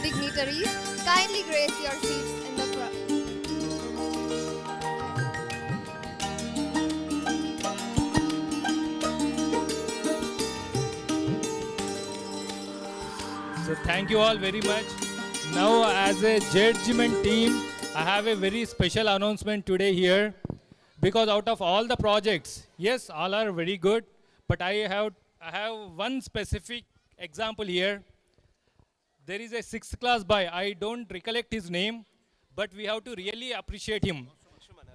Dignitaries, kindly grace your seats in the front. So thank you all very much. Now as a judgment team, I have a very special announcement today here, because out of all the projects, yes, all are very good, but I have one specific example here. There is a 6th class boy, I don't recollect his name, but we have to really appreciate him.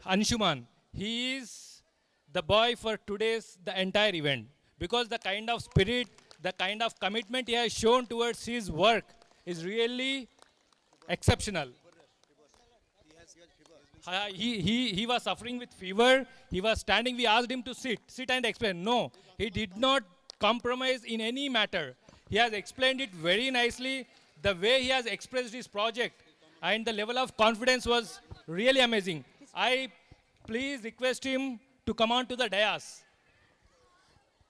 Anshuman. He is the boy for the entire event, because the kind of spirit, the kind of commitment he has shown towards his work is really exceptional. He was suffering with fever. He was standing. We asked him to sit and explain. No, he did not compromise in any matter. He has explained it very nicely. The way he has expressed his project and the level of confidence was really amazing. I please request him to come on to the dais.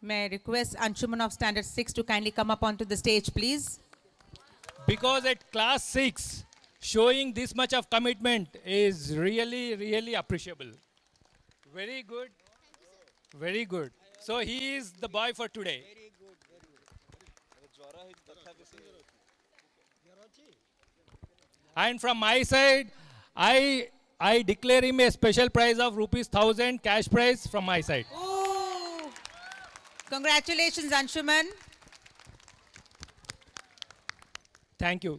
May I request Anshuman of Standard 6 to kindly come up onto the stage, please? Because at class 6, showing this much of commitment is really, really appreciable. Very good. Very good. So he is the boy for today. And from my side, I declare him a special prize of ₹1,000 cash prize from my side. Ooh. Congratulations, Anshuman. Thank you.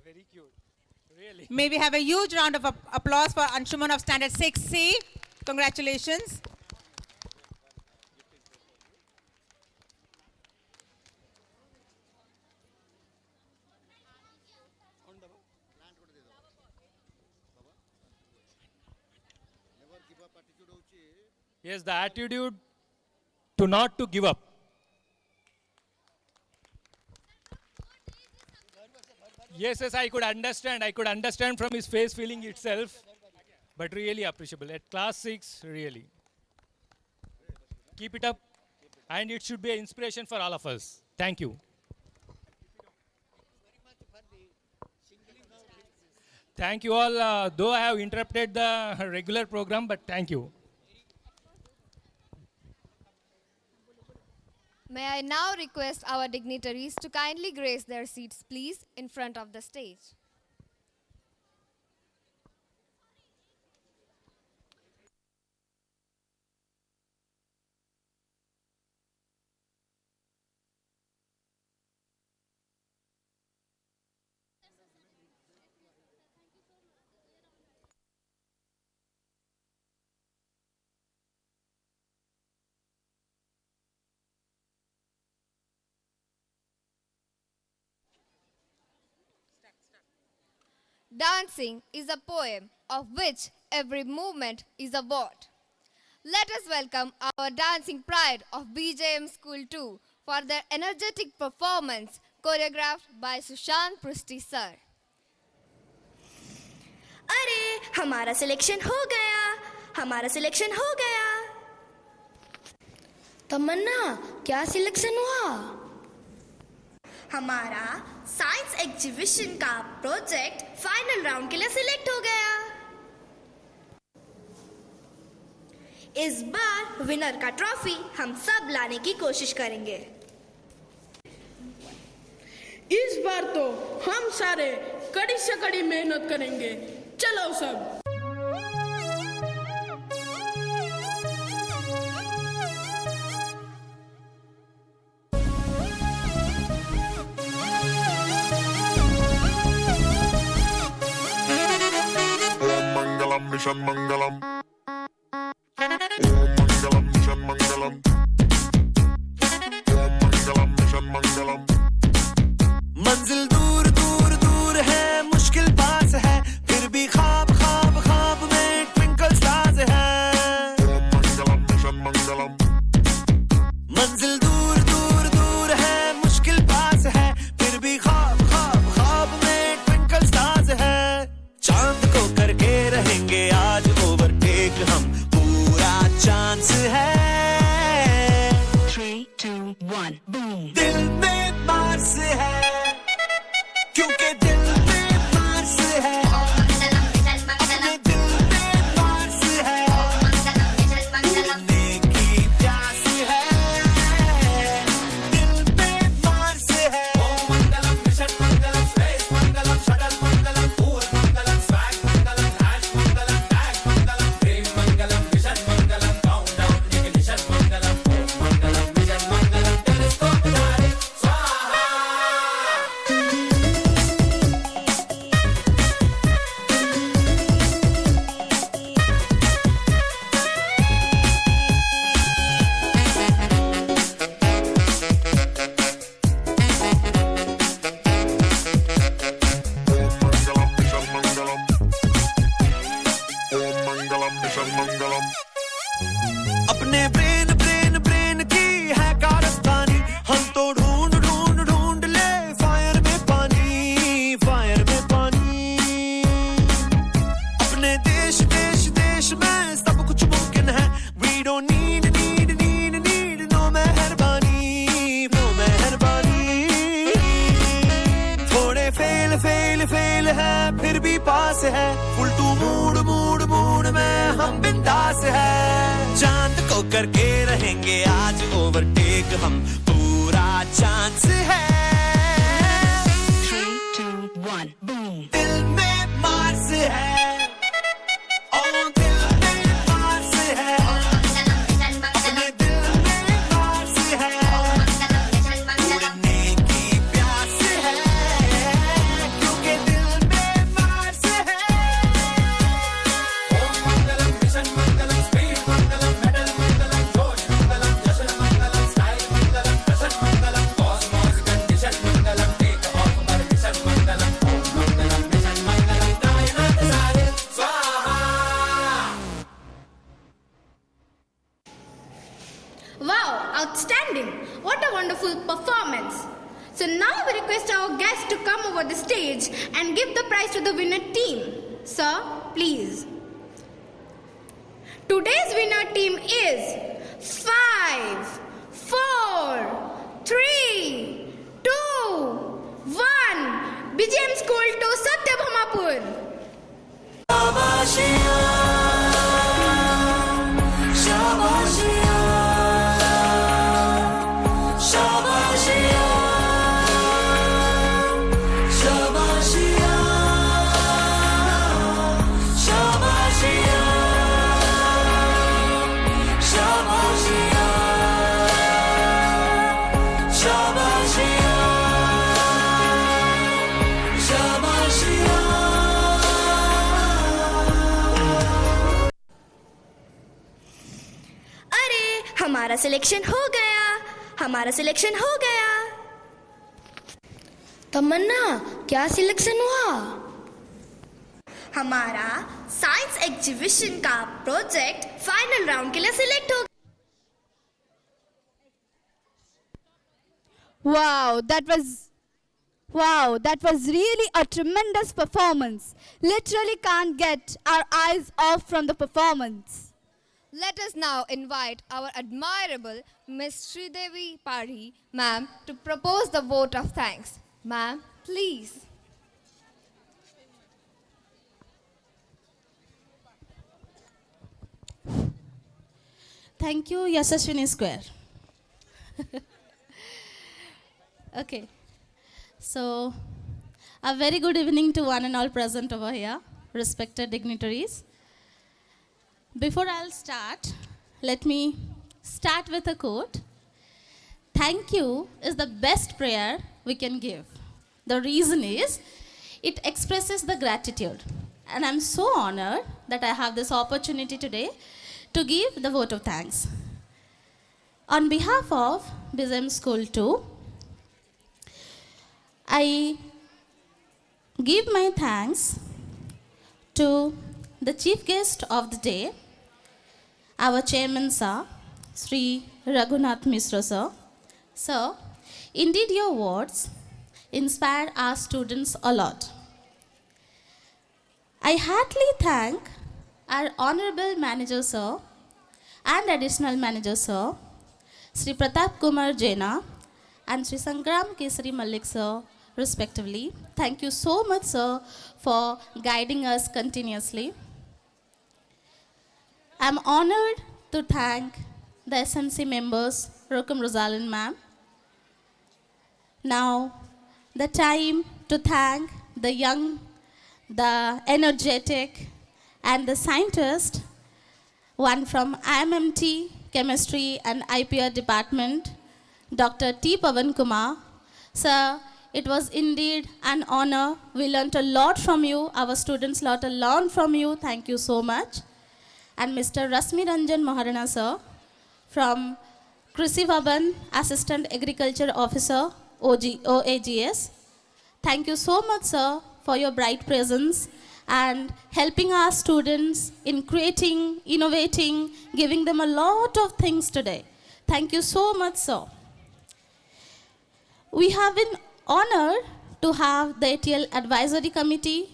Very cute. Really. May we have a huge round of applause for Anshuman of Standard 6C. Congratulations. Yes, the attitude to not to give up. Yes, I could understand. I could understand from his face feeling itself. But really appreciable. At class 6, really. Keep it up. And it should be an inspiration for all of us. Thank you. Thank you all. Though I have interrupted the regular program, but thank you. May I now request our dignitaries to kindly grace their seats, please, in front of the stage. Dancing is a poem of which every movement is a word. Let us welcome our dancing pride of BJM School 2 for their energetic performance choreographed by Sushant Prusti sir. अरे हमारा selection हो गया, हमारा selection हो गया। तमन्ना, क्या selection हुआ? हमारा साइंस एग्जीबिशन का प्रोजेक्ट फाइनल राउंड के लिए सिलेक्ट हो गया। इस बार विनर का ट्रॉफी हम सब लाने की कोशिश करेंगे। इस बार तो हम सारे कड़ी से कड़ी मेहनत करेंगे। चलो सब। Mission Mangalam. Om Mangalam, Mission Mangalam. Om Mangalam, Mission Mangalam. मंजिल दूर दूर दूर है, मुश्किल पास है, फिर भी ख्वाब ख्वाब ख्वाब में ट्विंकल स्टार्स है। Om Mangalam, Mission Mangalam. मंजिल दूर दूर दूर है, मुश्किल पास है, फिर भी ख्वाब ख्वाब ख्वाब में ट्विंकल स्टार्स है। चांद को करके रहेंगे आज ओवरटेक हम, पूरा चांस है। 3, 2, 1, boom. दिल में मार्स है, क्योंकि दिल में मार्स है। अपने दिल में मार्स है, उड़ने की प्यास है। दिल में मार्स है। ओम मंगलम मिशन मंगलम, स्पेस मंगलम, शटल मंगलम, पूर मंगलम, स्वैग मंगलम, हैश मंगलम, टैग मंगलम, प्रेम मंगलम, मिशन मंगलम, काउंटडाउन इग्निशन मंगलम, ओम मंगलम मिशन मंगलम, टेलीस्कोप धारे स्वाहा। Mangalam, Mission Mangalam. Om Mangalam, Mission Mangalam. अपने ब्रेन ब्रेन ब्रेन की है कारस्तानी, हम तो ढूंढ ढूंढ ढूंढ ले फायर में पानी, फायर में पानी। अपने देश देश देश में सब कुछ मुमकिन है। We don't need need need need no मेहरबानी, no मेहरबानी। थोड़े फेल फेल फेल है, फिर भी पास है। Full to mood mood mood में हम बिंदास है। चांद को करके रहेंगे आज ओवरटेक हम, पूरा चांस है। 3, 2, 1, boom. दिल में मार्स है, ओ दिल में मार्स है। अपने दिल में मार्स है, उड़ने की प्यास है, क्योंकि दिल में मार्स है। ओम मंगलम मिशन मंगलम, स्पीड मंगलम, मेडल मंगलम, जोश मंगलम, जश्न मंगलम, स्टाइल मंगलम, फैशन मंगलम, कॉस्मोस कंडीशन मंगलम, टेक ऑफ पर मिशन मंगलम, ओम मंगलम। for the stage and give the prize to the winner team. Sir, please. Today's winner team is 5, 4, 3, 2, 1. BGM School to Satyabhamapur. हमारा सिलेक्शन हो गया, हमारा सिलेक्शन हो गया। तमन्ना, क्या सिलेक्शन हुआ? हमारा साइंस एग्जीबिशन का प्रोजेक्ट फाइनल राउंड के लिए सिलेक्ट हो गया। Wow, that was really a tremendous performance. Literally can't get our eyes off from the performance. Let us now invite our admirable Miss Sridevi Pari, ma'am, to propose the vote of thanks. Ma'am, please. Thank you, Yashaswini Square. Okay. So, a very good evening to one and all present over here, respected dignitaries. Before I'll start, let me start with a quote. Thank you is the best prayer we can give. The reason is, it expresses the gratitude. And I'm so honored that I have this opportunity today to give the vote of thanks. On behalf of BIJNANA School 2, I give my thanks to the chief guest of the day, our chairman sir, Sri Raghunath Mishra sir. Sir, indeed your words inspire our students a lot. I heartily thank our honorable manager sir and additional manager sir, Sri Pratap Kumar Jaina and Sri Sangram Kesari Malik sir, respectively. Thank you so much, sir, for guiding us continuously. I'm honored to thank the SMC members, Rokum Rosalind ma'am. Now, the time to thank the young, the energetic, and the scientist, one from IMMT, Chemistry and IPR Department, Dr. T. Pavan Kumar. Sir, it was indeed an honor. We learnt a lot from you. Our students learnt a lot from you. Thank you so much. And Mr. Rasmi Ranjan Maharana, sir, from Krishi Bhavan, Assistant Agriculture Officer, OAGS. Thank you so much, sir, for your bright presence and helping our students in creating, innovating, giving them a lot of things today. Thank you so much, sir. We have been honored to have the ATL Advisory Committee.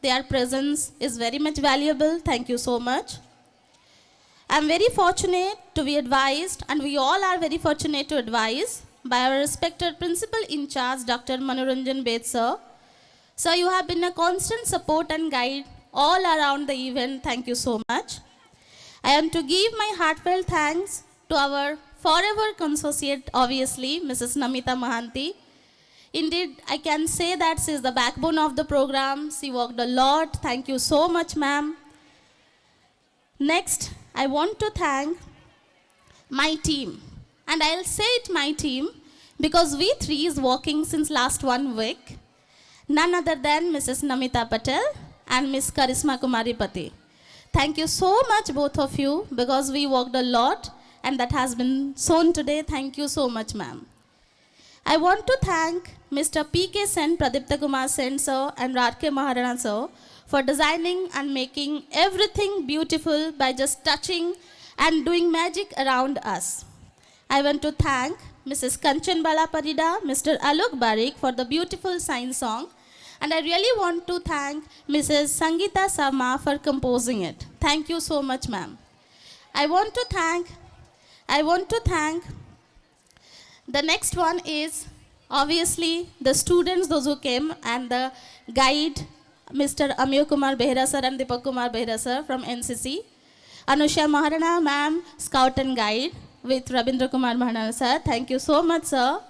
Their presence is very much valuable. Thank you so much. I'm very fortunate to be advised, and we all are very fortunate to advise by our respected principal in charge, Dr. Manoranjan Bed, sir. Sir, you have been a constant support and guide all around the event. Thank you so much. I want to give my heartfelt thanks to our forever consociate, obviously, Mrs. Namita Mahanti. Indeed, I can say that she is the backbone of the program. She worked a lot. Thank you so much, ma'am. Next, I want to thank my team. And I'll say it my team because we three is working since last 1 week. None other than Mrs. Namita Patel and Miss Karisma Kumari Pati. Thank you so much, both of you, because we worked a lot and that has been shown today. Thank you so much, ma'am. I want to thank Mr. P.K. Sen, Pradipta Kumar Sen, sir, and Radke Maharana, sir, for designing and making everything beautiful by just touching and doing magic around us. I want to thank Mrs. Kanchan Bala Parida, Mr. Alok Barik for the beautiful science song, And I really want to thank Mrs. Sangeeta Sama for composing it. Thank you so much, ma'am. I want to thank, the next one is obviously the students, those who came, and the guide, Mr. Amir Kumar Behra sir and Deepak Kumar Behra sir from NCC. Anusha Maharana ma'am, Scout and Guide with Rabindra Kumar Maharana sir. Thank you so much, sir.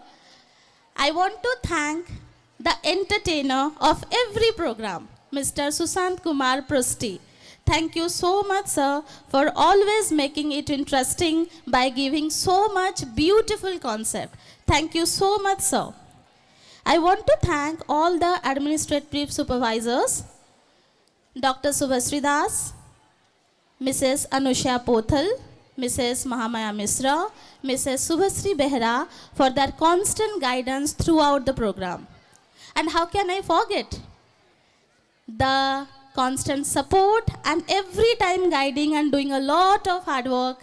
I want to thank the entertainer of every program, Mr. Susant Kumar Prusti. Thank you so much, sir, for always making it interesting by giving so much beautiful concept. Thank you so much, sir. I want to thank all the administrative supervisors, Dr. Subhashri Das, Mrs. Anusha Pothal, Mrs. Mahamaya Misra, Mrs. Subhasri Behra for their constant guidance throughout the program. And how can I forget the constant support and every time guiding and doing a lot of hard work,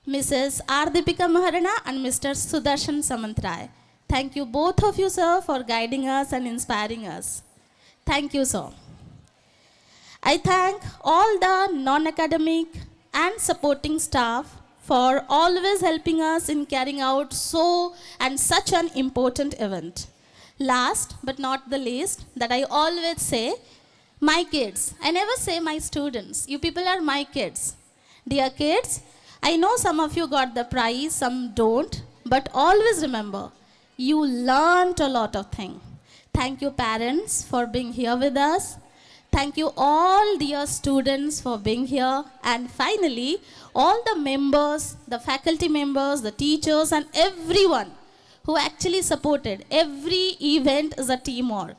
Mrs. R. Deepika Maharana and Mr. Sudarshan Samantrai. Thank you both of you, sir, for guiding us and inspiring us. Thank you, sir. I thank all the non-academic and supporting staff for always helping us in carrying out such an important event. Last but not the least, that I always say, my kids. I never say my students. You people are my kids. Dear kids, I know some of you got the prize, some don't, but always remember, you learned a lot of things. Thank you, parents, for being here with us. Thank you all dear students for being here. And finally, all the members, the faculty members, the teachers and everyone who actually supported. Every event is a teamwork.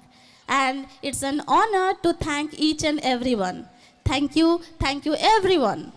And it's an honor to thank each and everyone. Thank you everyone.